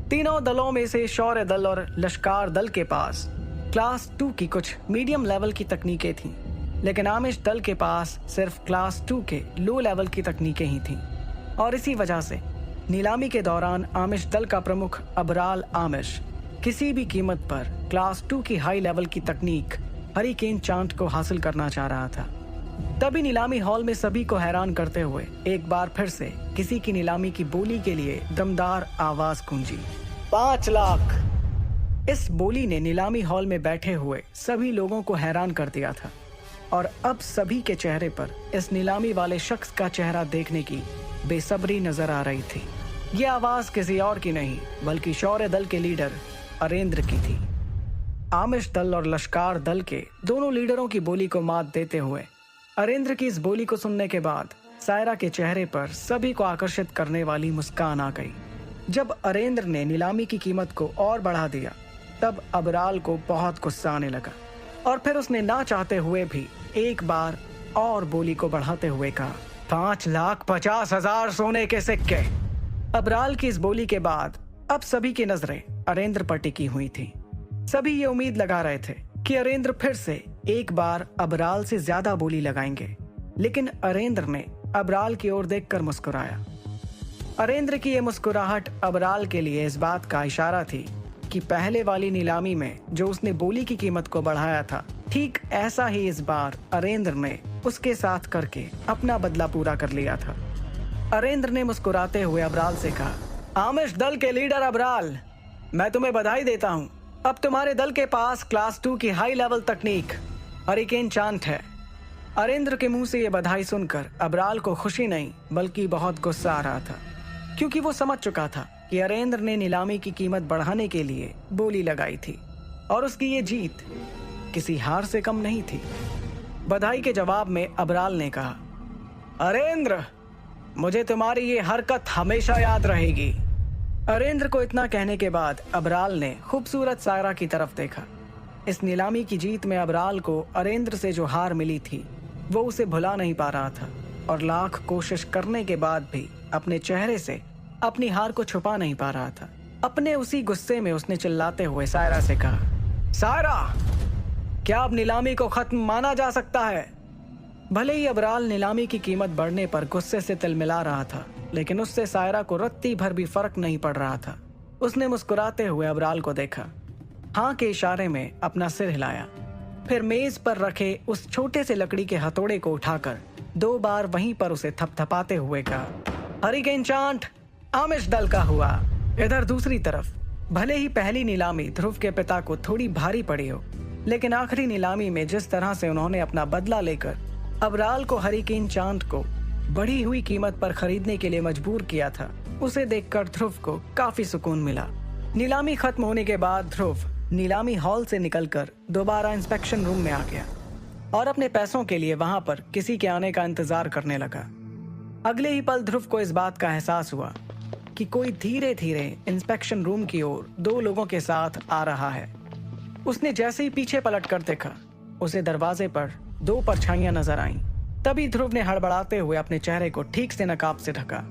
तीनों दलों में से शौर्य दल और लश्कार दल के पास क्लास 2 की कुछ मीडियम लेवल की तकनीकें थीं, लेकिन आमिश दल के पास सिर्फ क्लास 2 के लो लेवल की तकनीकें ही थीं। और इसी वजह से नीलामी के दौरान आमिश दल का प्रमुख अबराल आमिश किसी भी कीमत पर क्लास 2 की हाई लेवल की तकनीक हरिकेन चांट को हासिल करना चाह रहा था। तभी नीलामी हॉल में सभी को हैरान करते हुए एक बार फिर से किसी की नीलामी की बोली के लिए दमदार आवाज गूंजी, 5 लाख। इस बोली ने नीलामी हॉल में बैठे हुए सभी लोगों को हैरान कर दिया था और अब सभी के चेहरे पर इस नीलामी वाले शख्स का चेहरा देखने की बेसब्री नजर आ रही थी। यह आवाज किसी और की नहीं बल्कि शौर्य दल के लीडर अरेंद्र की थी। आमिश दल और लश्कार दल के दोनों लीडरों की बोली को मात देते हुए अरेंद्र की इस बोली को सुनने के बाद सायरा के चेहरे पर सभी को आकर्षित करने वाली मुस्कान आ गई। जब अरेंद्र ने नीलामी की कीमत को और बढ़ा दिया, तब अबराल को बहुत गुस्सा आने लगा और फिर उसने ना चाहते हुए भी एक बार और बोली को बढ़ाते हुए कहा, 5,50,000 सोने के सिक्के। अबराल की इस बोली के बाद अब सभी की नजरें अरेंद्र पर टिकी हुई थी। सभी ये उम्मीद लगा रहे थे कि अरेंद्र फिर से एक बार अबराल से ज्यादा बोली लगाएंगे, लेकिन अरेंद्र ने अबराल की ओर देखकर मुस्कुराया। अरेंद्र की यह मुस्कुराहट अबराल के लिए इस बात का इशारा थी कि पहले वाली नीलामी में जो उसने बोली की कीमत को बढ़ाया था, ठीक ऐसा ही इस बार अरेंद्र ने उसके साथ करके अपना बदला पूरा कर लिया था। अरेंद्र ने मुस्कुराते हुए अबराल से कहा, आमिश दल के लीडर अबराल, मैं तुम्हें बधाई देता हूँ। अब तुम्हारे दल के पास क्लास 2 की हाई लेवल तकनीक हरिकेन चांट है। अरेंद्र के मुंह से यह बधाई सुनकर अबराल को खुशी नहीं बल्कि बहुत गुस्सा आ रहा था, क्योंकि वो समझ चुका था कि अरेंद्र ने नीलामी की कीमत बढ़ाने के लिए बोली लगाई थी और उसकी ये जीत किसी हार से कम नहीं थी। बधाई के जवाब में अबराल ने कहा, अरेंद्र, मुझे तुम्हारी ये हरकत हमेशा याद रहेगी। अरेंद्र को इतना कहने के बाद अबराल ने खूबसूरत सायरा की तरफ देखा। इस नीलामी की जीत में अबराल को अरेंद्र से जो हार मिली थी वो उसे भुला नहीं पा रहा था और लाख कोशिश करने के बाद भी अपने चेहरे से अपनी हार को छुपा नहीं पा रहा था। अपने उसी गुस्से में उसने चिल्लाते हुए सायरा से कहा, सायरा, क्या अब नीलामी को खत्म माना जा सकता है? भले ही अबराल नीलामी की कीमत बढ़ने पर गुस्से से तिलमिला रहा था, लेकिन उससे सायरा को रत्ती भर भी फर्क नहीं पड़ रहा था। उसने मुस्कुराते हुए अबराल को देखा, हाँ के इशारे में अपना सिर हिलाया, फिर मेज पर रखे उस छोटे से लकड़ी के हथौड़े को उठाकर 2 बार वहीं पर उसे थपथपाते हुए कहा, हरिकेन चांट आमिश दल का हुआ। इधर दूसरी तरफ भले ही पहली नीलामी ध्रुव के पिता को थोड़ी भारी पड़ी हो, लेकिन आखिरी नीलामी में जिस तरह से उन्होंने अपना बदला लेकर अबराल को हरिकेन चांद को बढ़ी हुई कीमत पर खरीदने के लिए मजबूर किया था, उसे देखकर ध्रुव को काफी सुकून मिला। नीलामी खत्म होने के बाद ध्रुव नीलामी हॉल से निकलकर दोबारा इंस्पेक्शन रूम में आ गया और अपने पैसों के लिए वहां पर किसी के आने का इंतजार करने लगा। अगले ही पल ध्रुव को इस बात का एहसास हुआ कि कोई धीरे धीरे इंस्पेक्शन रूम की ओर 2 लोगों के साथ आ रहा है। उसने जैसे ही पीछे पलट कर देखा, उसे दरवाजे पर 2 परछाइयां नजर आईं। तभी ध्रुव ने हड़बड़ाते हुए अपने चेहरे को ठीक से नकाब से ढका।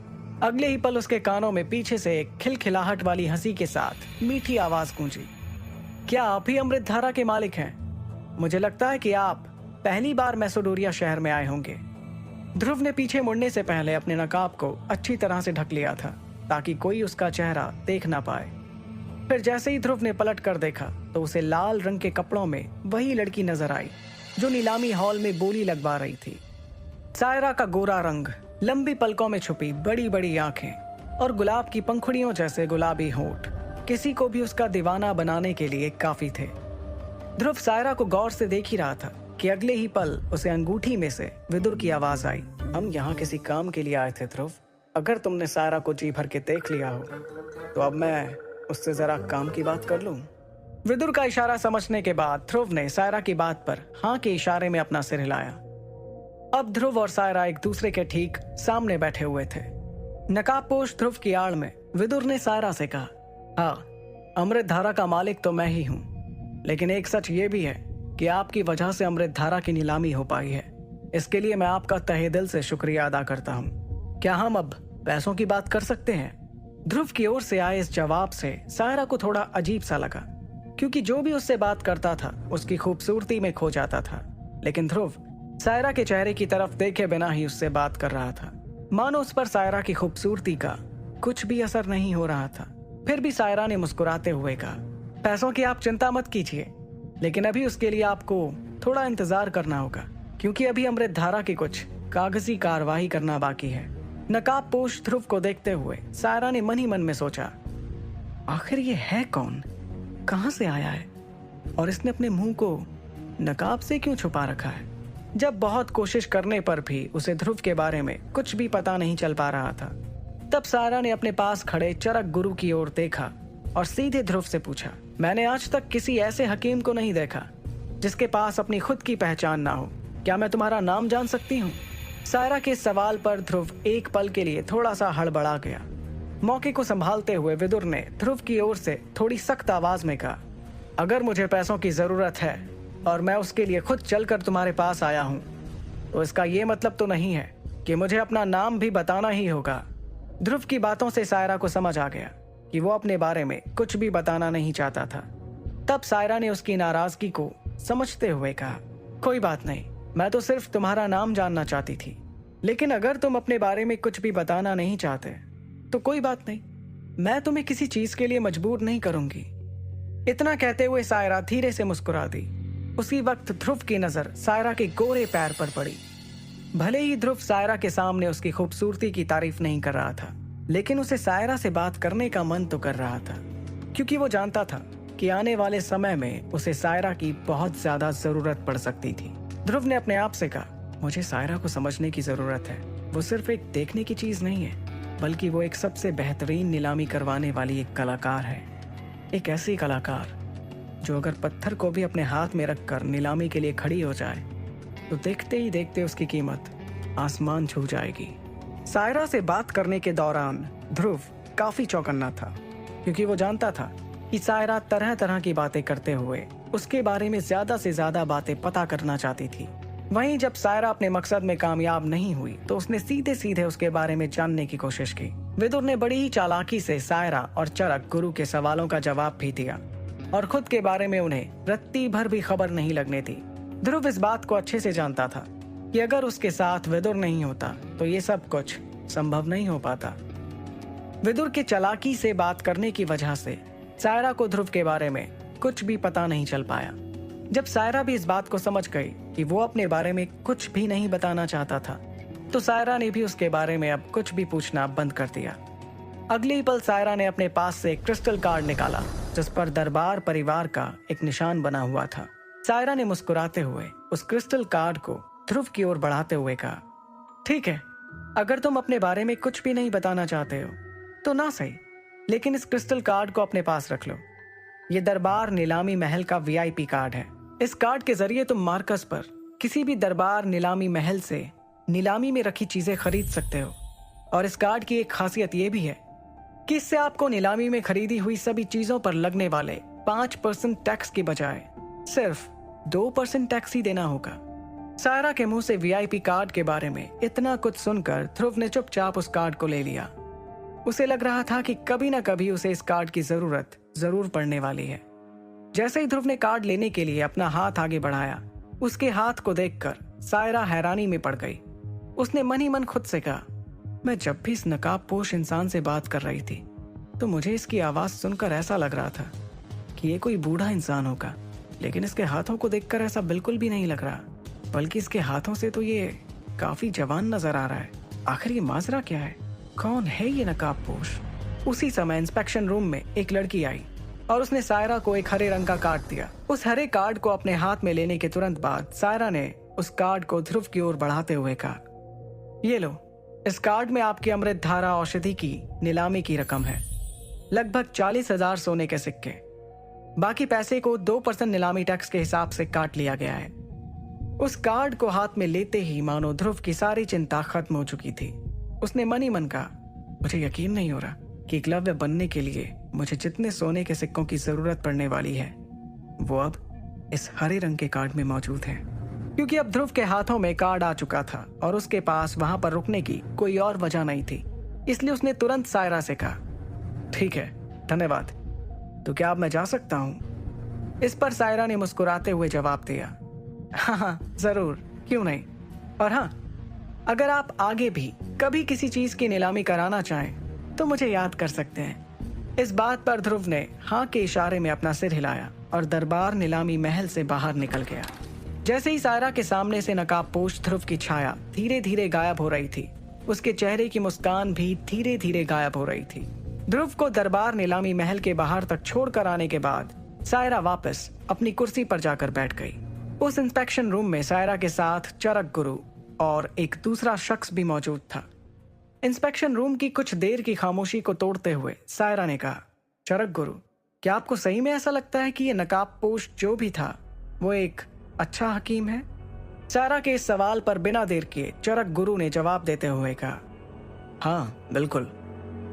अगले ही पल उसके कानों में पीछे से एक खिलखिलाहट वाली हंसी के साथ मीठी आवाज गूंजी, क्या आप ही अमृतधारा के मालिक हैं? मुझे लगता है कि आप पहली बार मैसेडोरिया शहर में आए होंगे। ध्रुव ने पीछे मुड़ने से पहले अपने नकाब को अच्छी तरह से ढक लिया था ताकि कोई उसका चेहरा देख ना पाए। फिर जैसे ही ध्रुव ने पलट कर देखा तो उसे लाल रंग के कपड़ों में वही लड़की नजर आई जो नीलामी हॉल में बोली लगवा रही थी। सायरा का गोरा रंग, लंबी पलकों में छुपी बड़ी बड़ी आंखें और गुलाब की पंखुड़ियों जैसे गुलाबी होंठ किसी को भी उसका दीवाना बनाने के लिए काफी थे। ध्रुव सायरा को गौर से देख ही रहा था कि अगले ही पल उसे अंगूठी में से विदुर की आवाज आई, हम यहाँ किसी काम के लिए आए थे ध्रुव। अगर तुमने सायरा को जी भर के देख लिया हो तो अब मैं उससे जरा काम की बात कर लूं। विदुर का इशारा समझने के बाद ध्रुव ने सायरा की बात पर हाँ के इशारे में अपना सिर हिलाया। अब ध्रुव और सायरा एक दूसरे के ठीक सामने बैठे हुए थे। नकाबपोश ध्रुव की आड़ में विदुर ने सायरा से कहा, हाँ, अमृतधारा का मालिक तो मैं ही हूं, लेकिन एक सच ये भी है कि आपकी वजह से अमृतधारा की नीलामी हो पाई है। इसके लिए मैं आपका तहे दिल से शुक्रिया अदा करता हूं। क्या हम अब पैसों की बात कर सकते हैं? ध्रुव की ओर से आए इस जवाब से सायरा को थोड़ा अजीब सा लगा, क्योंकि जो भी उससे बात करता था उसकी खूबसूरती में खो जाता था, लेकिन ध्रुव सायरा के चेहरे की तरफ देखे बिना ही उससे बात कर रहा था, मानो उस पर सायरा की खूबसूरती का कुछ भी असर नहीं हो रहा था। फिर भी सायरा ने मुस्कुराते हुए कहा, पैसों की आप चिंता मत कीजिए, लेकिन अभी उसके लिए आपको थोड़ा इंतजार करना होगा, क्योंकि अभी अमृतधारा की कुछ कागजी कार्रवाई करना बाकी है। नकाबपोश ध्रुव को देखते हुए सायरा ने मन ही मन में सोचा, आखिर ये है कौन, कहां से आया है और इसने अपने मुंह को नकाब से क्यों छुपा रखा है? जब बहुत कोशिश करने पर भी उसे ध्रुव के बारे में कुछ भी पता नहीं चल पा रहा था, तब सायरा ने अपने पास खड़े चरक गुरु की ओर देखा और सीधे ध्रुव से पूछा, मैंने आज तक किसी ऐसे हकीम को नहीं देखा जिसके पास अपनी खुद की पहचान ना हो। क्या मैं तुम्हारा नाम जान सकती हूँ? सायरा के सवाल पर ध्रुव एक पल के लिए थोड़ा सा हड़बड़ा गया। मौके को संभालते हुए विदुर ने ध्रुव की ओर से थोड़ी सख्त आवाज में कहा, अगर मुझे पैसों की जरूरत है और मैं उसके लिए खुद चलकर तुम्हारे पास आया हूँ, तो इसका ये मतलब तो नहीं है कि मुझे अपना नाम भी बताना ही होगा। ध्रुव की बातों से सायरा को समझ आ गया कि वो अपने बारे में कुछ भी बताना नहीं चाहता था। तब सायरा ने उसकी नाराजगी को समझते हुए कहा, कोई बात नहीं, मैं तो सिर्फ तुम्हारा नाम जानना चाहती थी, लेकिन अगर तुम अपने बारे में कुछ भी बताना नहीं चाहते तो कोई बात नहीं, मैं तुम्हें किसी चीज के लिए मजबूर नहीं करूंगी। इतना कहते हुए सायरा धीरे से मुस्कुरा दी। उसी वक्त ध्रुव की नजर सायरा के गोरे पैर पर पड़ी। भले ही ध्रुव सायरा के सामने उसकी खूबसूरती की तारीफ नहीं कर रहा था, लेकिन उसे सायरा से बात करने का मन तो कर रहा था, क्योंकि वो जानता था कि आने वाले समय में उसे सायरा की बहुत ज्यादा जरूरत पड़ सकती थी। ध्रुव ने अपने आप से कहा, मुझे सायरा को समझने की जरूरत है। वो सिर्फ एक देखने की चीज नहीं है, बल्कि वो एक सबसे बेहतरीन नीलामी करवाने वाली एक कलाकार है। एक ऐसी कलाकार जो अगर पत्थर को भी अपने हाथ में रखकर नीलामी के लिए खड़ी हो जाए तो देखते ही देखते उसकी कीमत आसमान छू जाएगी। सायरा से बात करने के दौरान ध्रुव काफी चौकन्ना था, क्योंकि वो जानता था कि सायरा तरह तरह की बातें करते हुए उसके बारे में ज्यादा से ज्यादा बातें पता करना चाहती थी। वहीं जब सायरा अपने मकसद में कामयाब नहीं हुई तो उसने सीधे सीधे उसके बारे में जानने की कोशिश की। विदुर ने बड़ी ही चालाकी से सायरा और चरक गुरु के सवालों का जवाब भी दिया और खुद के बारे में उन्हें रत्ती भर भी खबर नहीं लगने दी। ध्रुव इस बात को अच्छे से जानता था कि अगर उसके साथ विदुर नहीं होता तो ये सब कुछ संभव नहीं हो पाता। विदुर के चालाकी से बात करने की वजह से सायरा को ध्रुव के बारे में कुछ भी पता नहीं चल पाया। जब सायरा भी इस बात को समझ गई कि वो अपने बारे में कुछ भी नहीं बताना चाहता था, तो सायरा ने भी उसके बारे में अब कुछ भी पूछना बंद कर दिया। अगले ही पल सायरा ने अपने पास से एक क्रिस्टल कार्ड निकाला जिस पर दरबार परिवार का एक निशान बना हुआ था। सायरा ने मुस्कुराते हुए उस क्रिस्टल कार्ड को ध्रुव की ओर बढ़ाते हुए कहा, ठीक है, अगर तुम अपने बारे में कुछ भी नहीं बताना चाहते हो तो ना सही, लेकिन इस क्रिस्टल कार्ड को अपने पास रख लो। ये दरबार नीलामी महल का वीआईपी कार्ड है। इस कार्ड के जरिए तुम मार्कस पर किसी भी दरबार नीलामी महल से नीलामी में रखी चीजें खरीद सकते हो। और इस कार्ड की एक खासियत ये भी है कि इससे आपको नीलामी में खरीदी हुई सभी चीजों पर लगने वाले 5% टैक्स की बजाय सिर्फ 2% टैक्स ही देना होगा। सायरा के मुंह से वीआईपी कार्ड के बारे में इतना कुछ सुनकर ध्रुव ने चुपचाप उस कार्ड को ले लिया। उसे लग रहा था कि कभी ना कभी उसे इस कार्ड की जरूरत जरूर पड़ने वाली है। जैसे ही ध्रुव ने कार्ड लेने के लिए अपना हाथ आगे बढ़ाया, उसके हाथ को देखकर सायरा हैरानी में पड़ गई। उसने मन ही मन खुद से कहा, मैं जब भी इस नकाबपोश इंसान से बात कर रही थी तो मुझे इसकी आवाज सुनकर ऐसा लग रहा था कि ये कोई बूढ़ा इंसान होगा, लेकिन इसके हाथों को देखकर ऐसा बिल्कुल भी नहीं लग रहा, बल्कि इसके हाथों से तो ये काफी जवान नजर आ रहा है। आखिर ये माजरा क्या है? कौन है ये नकाबपोश? उसी समय इंस्पेक्शन रूम में एक लड़की आई और उसने सायरा को एक हरे रंग का कार्ड दिया। उस हरे कार्ड को अपने हाथ में लेने के तुरंत बाद सायरा ने उस कार्ड को ध्रुव की ओर बढ़ाते हुए कहा, ये लो, इस कार्ड में आपकी अमृत धारा औषधि की नीलामी की रकम है, लगभग 40,000 सोने के सिक्के। बाकी पैसे को 2% नीलामी टैक्स के हिसाब से काट लिया गया है। उस कार्ड को हाथ में लेते ही मानो ध्रुव की सारी चिंता खत्म हो चुकी थी। उसने मन ही मन कहा, मुझे यकीन नहीं हो रहा कि एकलव्य बनने के लिए मुझे जितने सोने के सिक्कों की जरूरत पड़ने वाली है वो अब इस हरे रंग के कार्ड में मौजूद है। क्योंकि अब ध्रुव के हाथों में कार्ड आ चुका था और उसके पास वहां पर रुकने की कोई और वजह नहीं थी, इसलिए उसने तुरंत सायरा से कहा, ठीक है, धन्यवाद, तो क्या अब मैं जा सकता हूँ? इस पर सायरा ने मुस्कुराते हुए जवाब दिया, हाँ, जरूर, क्यों नहीं। और हाँ, अगर आप आगे भी कभी किसी चीज की नीलामी कराना चाहें तो मुझे याद कर सकते हैं। इस बात पर ध्रुव ने हाँ के इशारे में अपना सिर हिलाया और दरबार नीलामी महल से बाहर निकल गया। जैसे ही सायरा के सामने से नकाबपोश ध्रुव की छाया धीरे धीरे गायब हो रही थी, उसके चेहरे की मुस्कान भी धीरे धीरे गायब हो रही थी। ध्रुव को दरबार नीलामी महल के बाहर तक छोड़कर आने के बाद सायरा वापस अपनी कुर्सी पर जाकर बैठ गई। उस इंस्पेक्शन रूम में सायरा के साथ चरक गुरु और एक दूसरा शख्स भी मौजूद था। इंस्पेक्शन रूम की कुछ देर की खामोशी को तोड़ते हुए सायरा ने कहा, चरक गुरु, क्या आपको सही में ऐसा लगता है कि ये नकाबपोश जो भी था वो एक अच्छा हकीम है? सायरा के इस सवाल पर बिना देर किए चरक गुरु ने जवाब देते हुए कहा, हाँ बिल्कुल,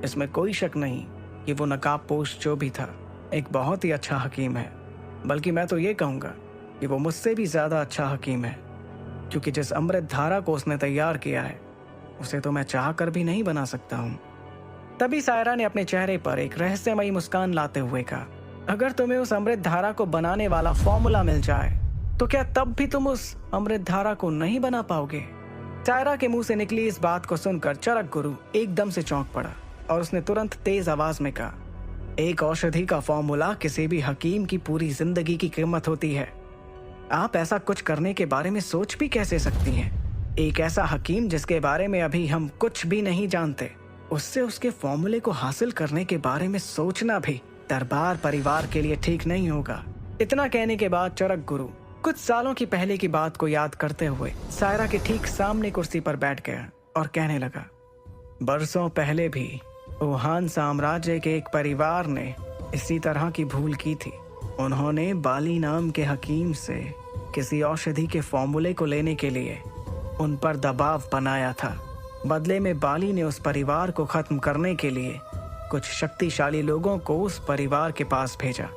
इसमें कोई शक नहीं कि वो नकाबपोश जो भी था एक बहुत ही अच्छा हकीम है। बल्कि मैं तो ये कहूँगा कि वो मुझसे भी ज्यादा अच्छा हकीम है, क्योंकि जिस अमृत धारा को उसने तैयार किया है उसे तो मैं चाह कर भी नहीं बना सकता हूँ। तभी सायरा ने अपने चेहरे पर एक रहस्यमयी मुस्कान लाते हुए कहा, अगर तुम्हें उस अमृत धारा को बनाने वाला फॉर्मूला मिल जाए तो क्या तब भी तुम उस अमृत धारा को नहीं बना पाओगे? सायरा के मुंह से निकली इस बात को सुनकर चरक गुरु एकदम से चौंक पड़ा और उसने तुरंत तेज आवाज में कहा, एक औषधि का फॉर्मूला किसी भी हकीम की पूरी जिंदगी की कीमत होती है। आप ऐसा कुछ करने के बारे में सोच भी कैसे सकती हैं? एक ऐसा हकीम जिसके बारे में अभी हम कुछ भी नहीं जानते, उससे उसके फॉर्मूले को हासिल करने के बारे में सोचना भी दरबार परिवार के लिए ठीक नहीं होगा। इतना कहने के बाद चरक गुरु कुछ सालों की पहले की बात को याद करते हुए सायरा के ठीक सामने कुर्सी पर बैठ गया और कहने लगा, बरसों पहले भी वुहान साम्राज्य के एक परिवार ने इसी तरह की भूल की थी। उन्होंने बाली नाम के हकीम से किसी औषधि के फॉर्मूले को लेने के लिए उन पर दबाव बनाया था। बदले में बाली ने उस परिवार को खत्म करने के लिए कुछ शक्तिशाली लोगों को उस परिवार के पास भेजा,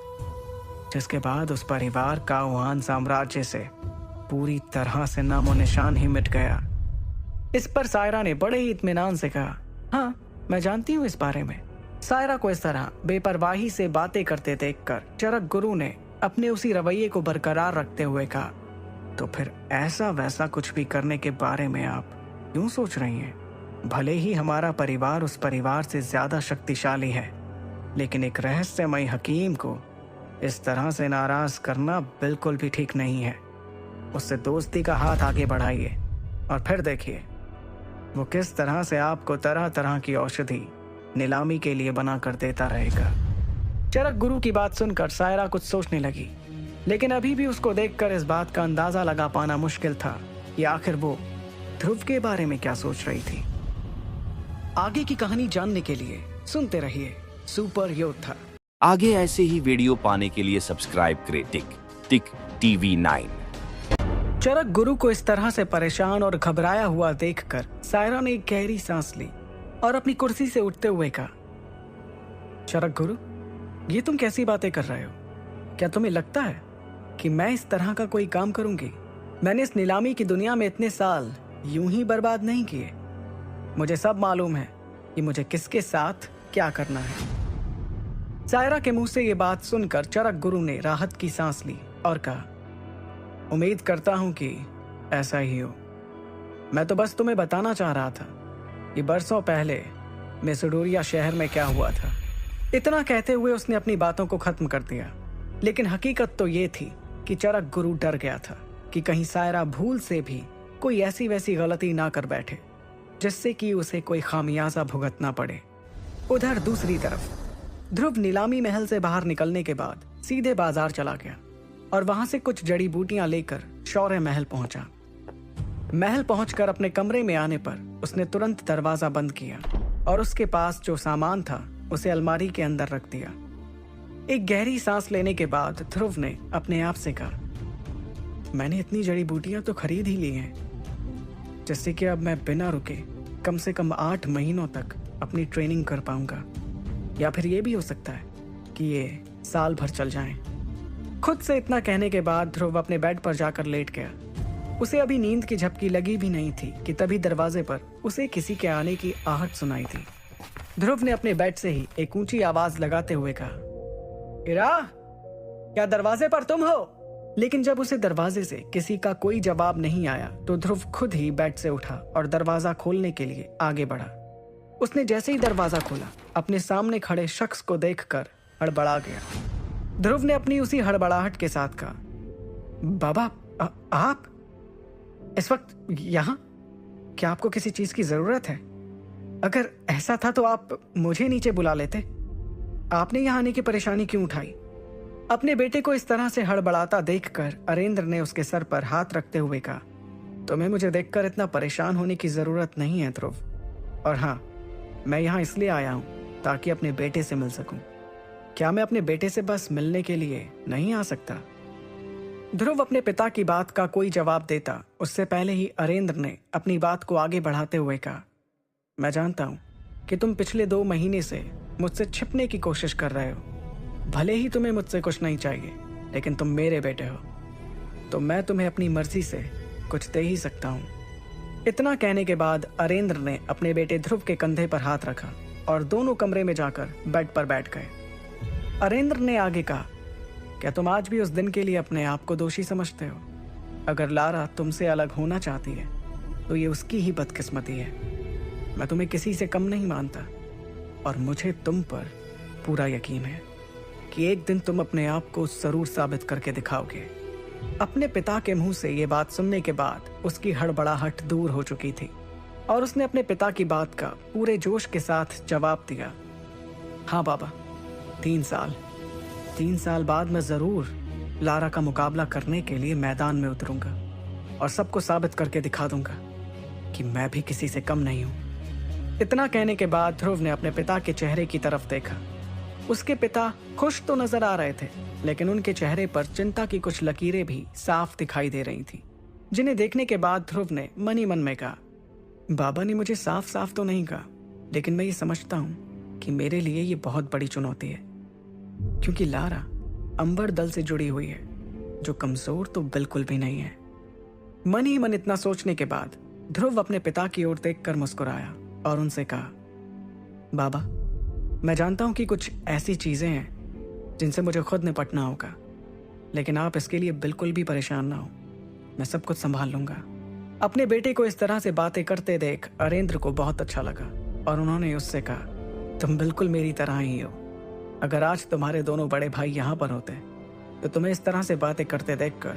जिसके बाद उस परिवार का वुहान साम्राज्य से पूरी तरह से नामो निशान ही मिट गया। इस पर सायरा ने बड़े ही इत्मीनान से कहा, हाँ मैं जानती हूँ इस बारे में। सायरा को इस तरह बेपरवाही से बातें करते देखकर चरक गुरु ने अपने उसी रवैये को बरकरार रखते हुए कहा, तो फिर ऐसा वैसा कुछ भी करने के बारे में आप क्यों सोच रही हैं? भले ही हमारा परिवार उस परिवार से ज्यादा शक्तिशाली है, लेकिन एक रहस्यमय हकीम को इस तरह से नाराज करना बिल्कुल भी ठीक नहीं है। उससे दोस्ती का हाथ आगे बढ़ाइए और फिर देखिए वो किस तरह से आपको तरह तरह की औषधि नीलामी के लिए बना कर देता रहेगा। चरक गुरु की बात सुनकर सायरा कुछ सोचने लगी, लेकिन अभी भी उसको देखकर इस बात का अंदाजा लगा पाना मुश्किल था कि आखिर वो ध्रुव के बारे में क्या सोच रही थी। आगे की कहानी जानने के लिए सुनते रहिए सुपर योद्धा। आगे ऐसे ही वीडियो पाने के लिए सब्सक्राइब करें टिक टीवी 9। चरक गुरु को इस तरह से परेशान और घबराया हुआ देखकर सायरा ने एक गहरी सांस ली और अपनी कुर्सी से उठते हुए कहा, चरक गुरु, ये तुम कैसी बातें कर रहे हो? क्या तुम्हें लगता है कि मैं इस तरह का कोई काम करूंगी? मैंने इस नीलामी की दुनिया में इतने साल यूं ही बर्बाद नहीं किए। मुझे सब मालूम है कि मुझे किसके साथ क्या करना है। सायरा के मुंह से ये बात सुनकर चरक गुरु ने राहत की सांस ली और कहा, उम्मीद करता हूं कि ऐसा ही हो। मैं तो बस तुम्हें बताना चाह रहा था कि बरसों पहले मेसिडोरिया शहर में क्या हुआ था। इतना कहते हुए उसने अपनी बातों को खत्म कर दिया, लेकिन हकीकत तो ये थी कि चरक गुरु डर गया था कि कहीं सायरा भूल से भी कोई ऐसी वैसी गलती ना कर बैठे जिससे कि उसे कोई खामियाजा भुगतना पड़े। उधर दूसरी तरफ ध्रुव नीलामी महल से बाहर निकलने के बाद सीधे बाजार चला गया और वहां से कुछ जड़ी बूटियां लेकर शौर्य महल पहुंचा। महल पहुंचकर अपने कमरे में आने पर उसने तुरंत दरवाजा बंद किया और उसके पास जो सामान था उसे अलमारी के अंदर रख दिया। एक गहरी सांस लेने के बाद ध्रुव ने अपने आप से कहा, मैंने इतनी जड़ी बूटियां तो खरीद ही ली हैं जिससे कि अब मैं बिना रुके कम से कम 8 महीनों तक अपनी ट्रेनिंग कर पाऊंगा, या फिर ये भी हो सकता है कि ये साल भर चल जाएं। खुद से इतना कहने के बाद ध्रुव अपने बेड पर जाकर लेट गया। उसे अभी नींद की झपकी लगी भी नहीं थी कि तभी दरवाजे पर उसे किसी के आने की आहट सुनाई थी। ध्रुव ने अपने बेड से ही एक ऊंची आवाज लगाते हुए कहा, इरा, क्या दरवाजे पर तुम हो? लेकिन जब उसे दरवाजे से किसी का कोई जवाब नहीं आया तो ध्रुव खुद ही बेड से उठा और दरवाजा खोलने के लिए आगे बढ़ा। उसने जैसे ही दरवाजा खोला, अपने सामने खड़े शख्स को देखकर हड़बड़ा गया। ध्रुव ने अपनी उसी हड़बड़ाहट के साथ कहा, बाबा, आप इस वक्त यहाँ? क्या आपको किसी चीज की जरूरत है? अगर ऐसा था तो आप मुझे नीचे बुला लेते। आपने यहाँ आने की परेशानी क्यों उठाई? अपने बेटे को इस तरह से हड़बड़ाता देखकर अरेंद्र ने उसके सर पर हाथ रखते हुए कहा, तुम्हें मुझे देखकर इतना परेशान होने की जरूरत नहीं है ध्रुव। और हाँ, मैं यहाँ इसलिए आया हूँ ताकि अपने बेटे से मिल सकूं। क्या मैं अपने बेटे से बस मिलने के लिए नहीं आ सकता? ध्रुव अपने पिता की बात का कोई जवाब देता उससे पहले ही अरेंद्र ने अपनी बात को आगे बढ़ाते हुए कहा, मैं जानता हूं कि तुम पिछले 2 महीने से मुझसे छिपने की कोशिश कर रहे हो। भले ही तुम्हें मुझसे कुछ नहीं चाहिए, लेकिन तुम मेरे बेटे हो, तो मैं तुम्हें अपनी मर्जी से कुछ दे ही सकता हूं। इतना कहने के बाद अरेंद्र ने अपने बेटे ध्रुव के कंधे पर हाथ रखा और दोनों कमरे में जाकर बेड पर बैठ गए। अरेंद्र ने आगे कहा, क्या तुम आज भी उस दिन के लिए अपने आप को दोषी समझते हो? अगर लारा तुमसे अलग होना चाहती है तो ये उसकी ही बदकिस्मती है। मैं तुम्हें किसी से कम नहीं मानता और मुझे तुम पर पूरा यकीन है कि एक दिन तुम अपने आप को जरूर साबित करके दिखाओगे। अपने पिता के मुंह से ये बात सुनने के बाद उसकी हड़बड़ाहट दूर हो चुकी थी और उसने अपने पिता की बात का पूरे जोश के साथ जवाब दिया, हाँ बाबा, 3 साल बाद मैं जरूर लारा का मुकाबला करने के लिए मैदान में उतरूंगा और सबको साबित करके दिखा दूंगा कि मैं भी किसी से कम नहीं हूं। इतना कहने के बाद ध्रुव ने अपने पिता के चेहरे की तरफ देखा। उसके पिता खुश तो नजर आ रहे थे, लेकिन उनके चेहरे पर चिंता की कुछ लकीरें भी साफ दिखाई दे रही थी, जिन्हें देखने के बाद ध्रुव ने मन ही मन में कहा, बाबा ने मुझे साफ साफ तो नहीं कहा, लेकिन मैं ये समझता हूँ कि मेरे लिए ये बहुत बड़ी चुनौती है, क्योंकि लारा अंबर दल से जुड़ी हुई है, जो कमजोर तो बिल्कुल भी नहीं है। मन ही मन इतना सोचने के बाद ध्रुव अपने पिता की ओर देखकर मुस्कुराया और उनसे कहा, बाबा, मैं जानता हूं कि कुछ ऐसी चीजें हैं जिनसे मुझे खुद निपटना होगा, लेकिन आप इसके लिए बिल्कुल भी परेशान ना हो। मैं सब कुछ संभाल लूंगा। अपने बेटे को इस तरह से बातें करते देख अरेंद्र को बहुत अच्छा लगा और उन्होंने उससे कहा, तुम बिल्कुल मेरी तरह ही हो। अगर आज तुम्हारे दोनों बड़े भाई यहाँ पर होते तो तुम्हें इस तरह से बातें करते देखकर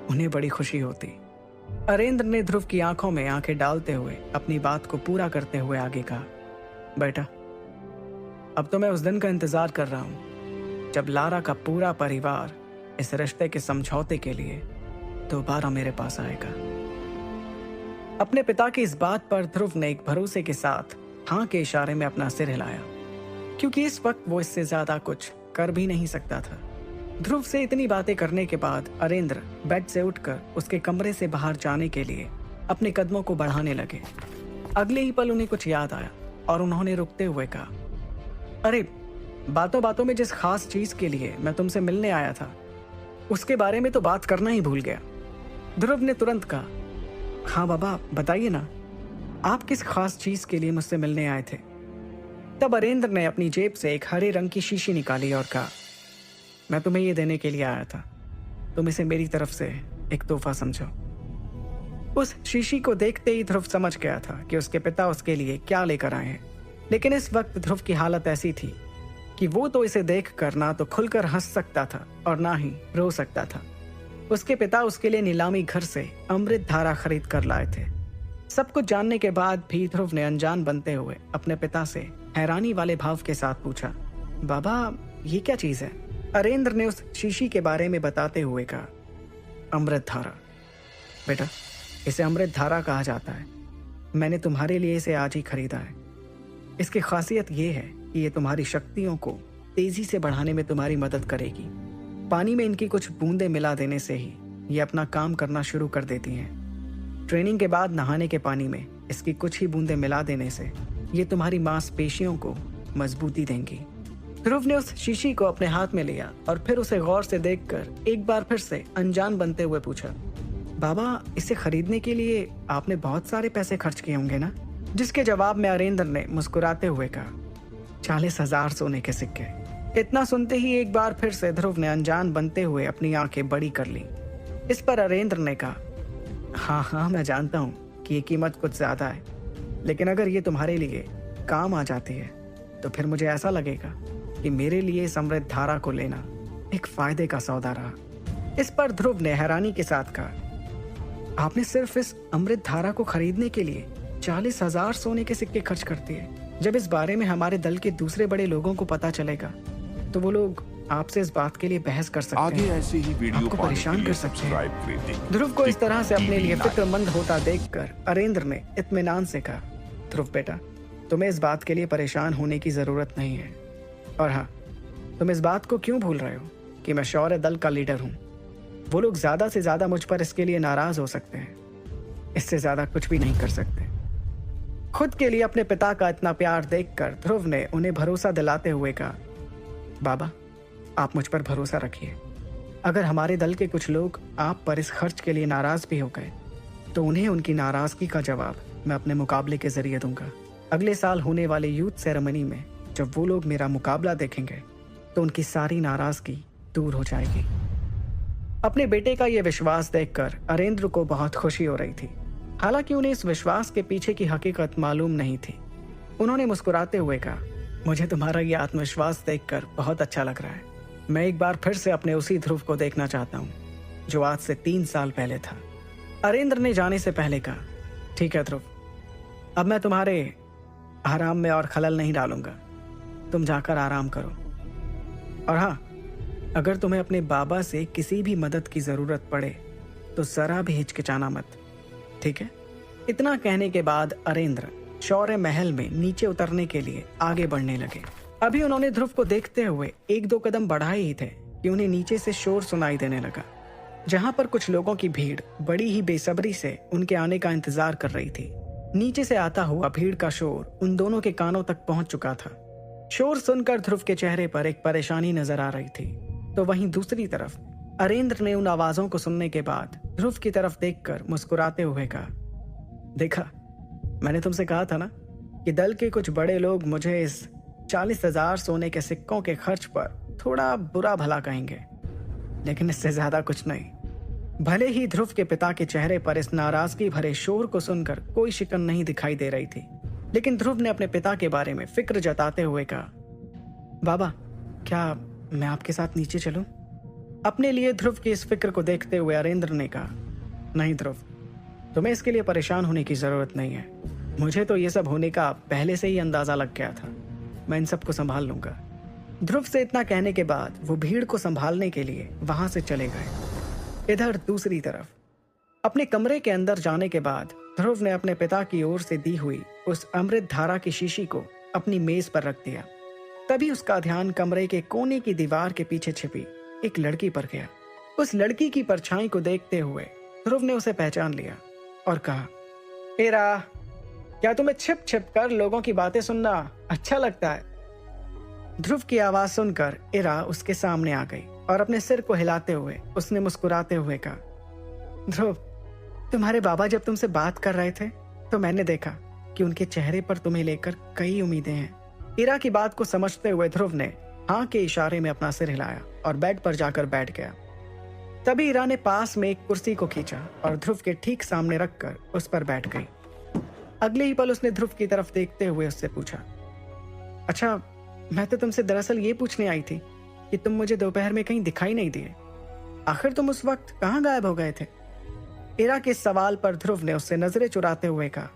उन्हें बड़ी खुशी होती। अरेंद्र ने ध्रुव की आंखों में आंखें डालते हुए अपनी बात को पूरा करते हुए आगे कहा, बेटा, अब तो मैं उस दिन का इंतजार कर रहा हूं जब लारा का पूरा परिवार इस रिश्ते के समझौते के लिए दोबारा मेरे पास आएगा। अपने पिता की इस बात पर ध्रुव ने एक भरोसे के साथ हाँ के इशारे में अपना सिर हिलाया, क्योंकि इस वक्त वो इससे ज्यादा कुछ कर भी नहीं सकता था। ध्रुव से इतनी बातें करने के बाद अरेंद्र बेड से उठकर उसके कमरे से बाहर जाने के लिए अपने कदमों को बढ़ाने लगे। अगले ही पल उन्हें कुछ याद आया और उन्होंने रुकते हुए कहा, अरे, बातों बातों में जिस खास चीज के लिए मैं तुमसे मिलने आया था उसके बारे में तो बात करना ही भूल गया। ध्रुव ने तुरंत कहा, हाँ बाबा, बताइए ना, आप किस खास चीज के लिए मुझसे मिलने आए थे? तब अरेंद्र ने अपनी जेब से एक हरे रंग की शीशी निकाली और कहा, मैं तुम्हें यह देने के लिए आया था, तुम इसे मेरी तरफ से एक तोहफा समझो। उस शीशी को देखते ही ध्रुव समझ गया था कि उसके पिता उसके लिए क्या लेकर आए हैं, लेकिन इस वक्त ध्रुव की हालत ऐसी थी कि वो तो इसे देखकर ना तो खुलकर हंस सकता था और ना ही रो सकता था। उसके पिता उसके लिए नीलामी घर से अमृत धारा खरीद कर लाए थे। सब कुछ जानने के बाद भी ध्रुव ने अनजान बनते हुए अपने पिता से हैरानी वाले भाव के साथ पूछा, बाबा, ये क्या चीज है? अरेंद्र ने उस शीशी के बारे में बताते हुए कहा, अमृत धारा। बेटा, इसे अमृत धारा कहा जाता है। मैंने तुम्हारे लिए इसे आज ही खरीदा है। इसकी खासियत ये है कि ये तुम्हारी शक्तियों को तेजी से बढ़ाने में तुम्हारी मदद करेगी। पानी में इनकी कुछ बूंदें मिला देने से ही ये अपना काम करना शुरू कर देती हैं। ट्रेनिंग के बाद नहाने के पानी में इसकी कुछ ही बूंदें मिला देने से ये तुम्हारी मांसपेशियों को मजबूती देंगी। ध्रुव ने उस शीशी को अपने हाथ में लिया और फिर उसे गौर से देखकर एक बार फिर से अनजान बनते हुए पूछा, बाबा, इसे खरीदने के लिए आपने बहुत सारे पैसे खर्च किए होंगे ना? जिसके जवाब में अरेंद्र ने मुस्कुराते हुए कहा, 40,000 सोने के सिक्के। इतना सुनते ही एक बार फिर से ध्रुव ने अनजान बनते हुए अपनी आंखें बड़ी कर ली। इस पर अरेंद्र ने कहा, हाँ, मैं जानता हूँ कि ये कीमत कुछ ज्यादा है, लेकिन अगर ये तुम्हारे लिए काम आ जाती है तो फिर मुझे ऐसा लगेगा कि मेरे लिए इस अमृत धारा को लेना एक फायदे का सौदा रहा। इस पर ध्रुव ने हैरानी के साथ कहा, आपने सिर्फ इस अमृत धारा को खरीदने के लिए 40,000 सोने के सिक्के खर्च कर दिए। जब इस बारे में हमारे दल के दूसरे बड़े लोगों को पता चलेगा तो वो लोग आपसे इस बात के लिए बहस कर सकते आगे हैं, ऐसे ही वीडियो आपको परेशान कर सकते हैं। ध्रुव को इस तरह से अपने लिए टिक फिक्रमंद होता देखकर अरेंद्र ने इत्मीनान से कहा, ध्रुव बेटा, तुम्हें इस बात के लिए परेशान होने की जरूरत नहीं है। और हाँ, तुम इस बात को क्यों भूल रहे हो कि मैं शौर्य दल का लीडर हूँ। वो लोग ज्यादा से ज्यादा मुझ पर इसके लिए नाराज हो सकते हैं, इससे ज्यादा कुछ भी नहीं कर सकते। खुद के लिए अपने पिता का इतना प्यार देखकर ध्रुव ने उन्हें भरोसा दिलाते हुए कहा, बाबा, आप मुझ पर भरोसा रखिए। अगर हमारे दल के कुछ लोग आप पर इस खर्च के लिए नाराज भी हो गए तो उन्हें उनकी नाराजगी का जवाब मैं अपने मुकाबले के जरिए दूंगा। अगले साल होने वाले यूथ सेरेमनी में जब वो लोग मेरा मुकाबला देखेंगे तो उनकी सारी नाराजगी दूर हो जाएगी। अपने बेटे का यह विश्वास देखकर अरेंद्र को बहुत खुशी हो रही थी। हालांकि उन्हें इस विश्वास के पीछे की हकीकत मालूम नहीं थी। उन्होंने मुस्कुराते हुए कहा, मुझे तुम्हारा यह आत्मविश्वास देखकर बहुत अच्छा लग रहा है। मैं एक बार फिर से अपने उसी ध्रुव को देखना चाहता हूँ जो आज से 3 साल पहले था। अरेंद्र ने जाने से पहले कहा, ठीक है ध्रुव, अब मैं तुम्हारे आराम में और खलल नहीं डालूंगा। तुम जाकर आराम करो। और हाँ, अगर तुम्हें अपने बाबा से किसी भी मदद की जरूरत पड़े तो जरा भी हिचकिचाना मत, ठीक है? इतना कहने के बाद अरेंद्र शौर्य महल में नीचे उतरने के लिए आगे बढ़ने लगे। अभी उन्होंने ध्रुव को देखते हुए 1-2 कदम बढ़ाए ही थे कि उन्हें नीचे से शोर सुनाई देने लगा, जहां पर कुछ लोगों की भीड़ बड़ी ही बेसब्री से उनके आने का इंतजार कर रही थी। नीचे से आता हुआ भीड़ का शोर उन दोनों के कानों तक पहुंच चुका था। शोर सुनकर ध्रुव के चेहरे पर एक परेशानी नजर आ रही थी, तो वहीं दूसरी तरफ अरेंद्र ने उन आवाजों को सुनने के बाद ध्रुव की तरफ देखकर मुस्कुराते हुए कहा, देखा, मैंने तुमसे कहा था ना कि दल के कुछ बड़े लोग मुझे इस 40,000 सोने के सिक्कों के खर्च पर थोड़ा बुरा भला कहेंगे, लेकिन इससे ज्यादा कुछ नहीं। भले ही ध्रुव के पिता के चेहरे पर इस नाराजगी भरे शोर को सुनकर कोई शिकन नहीं दिखाई दे रही थी, लेकिन ध्रुव ने अपने पिता के बारे में फिक्र जताते हुए कहा, बाबा, क्या मैं आपके साथ नीचे चलूं? अपने लिए ध्रुव की इस फिक्र को देखते हुए अरेंद्र ने कहा, नहीं ध्रुव, तुम्हें इसके लिए परेशान होने की जरूरत नहीं है। मुझे तो ये सब होने का पहले से ही अंदाजा लग गया था। मैं इन सबको संभाल लूंगा। ध्रुव से इतना कहने के बाद वो भीड़ को संभालने के लिए वहां से चले गए। इधर दूसरी तरफ अपने कमरे के अंदर जाने के बाद ध्रुव ने अपने पिता की ओर से दी हुई उस अमृत धारा की शीशी को अपनी मेज पर रख दिया। तभी उसका ध्यान कमरे के कोने की दीवार के पीछे छिपी एक लड़की पर गया। उस लड़की की परछाई को देखते हुए ध्रुव ने उसे पहचान लिया और कहा, इरा, क्या तुम्हें छिप छिप कर लोगों की बातें सुनना अच्छा लगता है? ध्रुव की आवाज सुनकर इरा उसके सामने आ गई और अपने सिर को हिलाते हुए उसने मुस्कुराते हुए कहा, ध्रुव, तुम्हारे बाबा जब तुमसे बात कर रहे थे तो मैंने देखा कि उनके चेहरे पर तुम्हें लेकर कई उम्मीदें हैं। इरा की बात को समझते हुए ध्रुव ने हाँ के इशारे में अपना सिर हिलाया और बेड पर जाकर बैठ गया। तभी इरा ने पास में एक कुर्सी को खींचा और ध्रुव के ठीक सामने रखकर उस पर बैठ गई। अगले ही पल उसने ध्रुव की तरफ देखते हुए उससे पूछा, अच्छा, मैं तो तुमसे दरअसल ये पूछने आई थी कि तुम मुझे दोपहर में कहीं दिखाई नहीं दिए। आखिर तुम उस वक्त कहाँ गायब हो गए थे? इरा के सवाल पर ध्रुव ने उससे नजरें चुराते हुए कहा,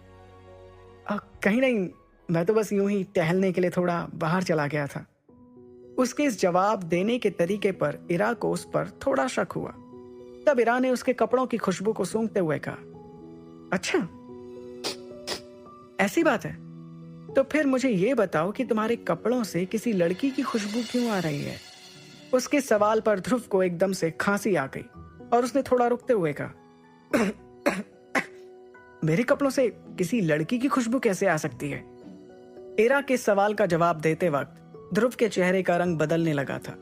कहीं नहीं, मैं तो बस यूं ही टहलने के लिए थोड़ा बाहर चला गया था। उसके इस जवाब देने के तरीके पर इरा को उस पर थोड़ा शक हुआ। तब इरा ने उसके कपड़ों की खुशबू को सूंघते हुए कहा, अच्छा, ऐसी बात है? तो फिर मुझे ये बताओ कि तुम्हारे कपड़ों से किसी लड़की की खुशबू क्यों आ रही है? उसके सवाल पर ध्रुव को एकदम से खांसी आ गई और उसने थोड़ा रुकते हुए कहा, मेरे कपड़ों से किसी लड़की की खुशबू कैसे आ सकती है? इरा के सवाल का जवाब देते वक्त ध्रुव के चेहरे का रंग बदलने लगा था,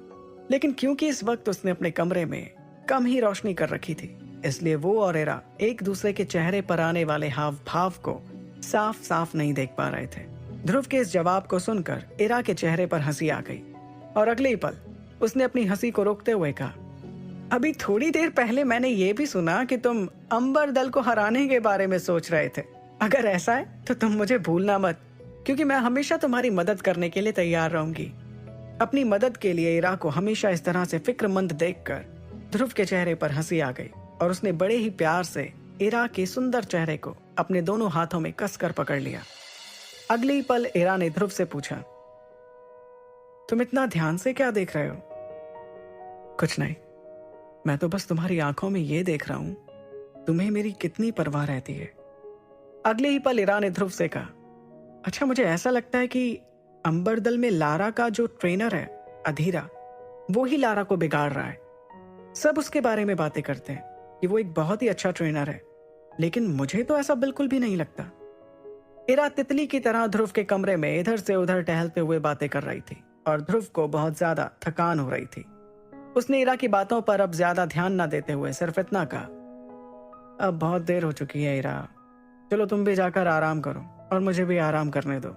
लेकिन क्योंकि इस वक्त उसने अपने कमरे में कम ही रोशनी कर रखी थी, इसलिए वो और इरा एक दूसरे के चेहरे पर आने वाले हाव भाव को साफ साफ नहीं देख पा रहे थे। ध्रुव के इस जवाब को सुनकर इरा के चेहरे पर हंसी आ गई और अगले ही पल उसने अपनी हंसी को रोकते हुए कहा, अभी थोड़ी देर पहले मैंने ये भी सुना कि तुम अंबर दल को हराने के बारे में सोच रहे थे। अगर ऐसा है तो तुम मुझे भूलना मत, क्योंकि मैं हमेशा तुम्हारी मदद करने के लिए तैयार रहूंगी। अपनी मदद के लिए इरा को हमेशा इस तरह से फिक्रमंद देखकर ध्रुव के चेहरे पर हंसी आ गई और उसने बड़े ही प्यार से इरा के सुंदर चेहरे को अपने दोनों हाथों में कसकर पकड़ लिया। अगले ही पल इरा ने ध्रुव से पूछा, तुम इतना ध्यान से क्या देख रहे हो? कुछ नहीं, मैं तो बस तुम्हारी आंखों में ये देख रहा हूं, तुम्हें मेरी कितनी परवाह रहती है। अगले ही पल इरा ने ध्रुव से कहा, अच्छा, मुझे ऐसा लगता है कि अंबर दल में लारा का जो ट्रेनर है अधीरा, वो ही लारा को बिगाड़ रहा है। सब उसके बारे में बातें करते हैं कि वो एक बहुत ही अच्छा ट्रेनर है, लेकिन मुझे तो ऐसा बिल्कुल भी नहीं लगता। इरा तितली की तरह ध्रुव के कमरे में इधर से उधर टहलते हुए बातें कर रही थी और ध्रुव को बहुत ज्यादा थकान हो रही थी। उसने इरा की बातों पर अब ज्यादा ध्यान न देते हुए सिर्फ इतना कहा, अब बहुत देर हो चुकी है इरा, चलो तुम भी जाकर आराम करो और मुझे भी आराम करने दो।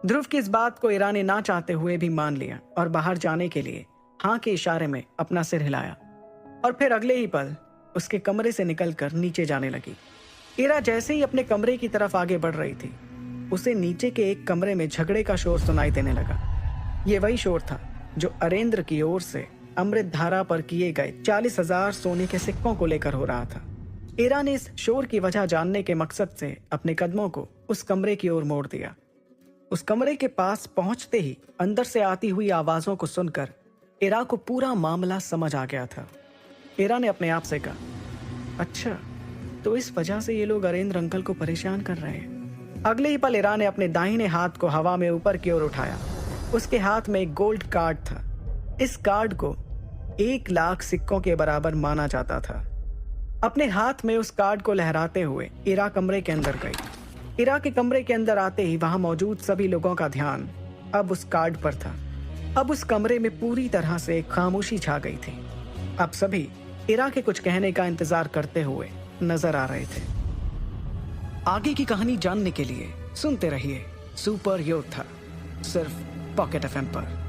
ध्रुव की इस बात को इरा ने ना चाहते हुए भी मान लिया और बाहर जाने के लिए हाँ के इशारे में अपना सिर हिलाया और फिर अगले ही पल उसके कमरे से निकलकर नीचे जाने लगी। इरा जैसे ही अपने कमरे की तरफ आगे बढ़ रही थी, उसे नीचे के एक कमरे में झगड़े का शोर सुनाई देने लगा। ये वही शोर था जो अरेंद्र की ओर से अमृत धारा पर किए गए 40,000 सोने के सिक्कों को लेकर हो रहा था। इरा ने इस शोर की वजह जानने के मकसद से अपने कदमों को उस कमरे की ओर मोड़ दिया। उस कमरे के पास पहुंचते ही अंदर से आती हुई आवाजों को सुनकर इरा को पूरा मामला समझ आ गया था। इरा ने अपने आप से कहा, अच्छा, तो इस वजह से ये लोग अरेंद्र अंकल को परेशान कर रहे हैं। अगले ही पल इरा ने अपने दाहिने हाथ को हवा में ऊपर की ओर उठाया। उसके हाथ में एक गोल्ड कार्ड था। इस कार्ड को 1 लाख सिक्कों के बराबर माना जाता था। अपने हाथ में उस कार्ड को लहराते हुए इरा कमरे के अंदर गई। इरा के कमरे के अंदर आते ही वहां मौजूद सभी लोगों का ध्यान अब उस कार्ड पर था। अब उस कमरे में पूरी तरह से खामोशी छा गई थी। अब सभी इरा के कुछ कहने का इंतजार करते हुए नजर आ रहे थे। आगे की कहानी जानने के लिए सुनते रहिए सुपर योद्धा, सिर्फ पॉकेट एफएम पर।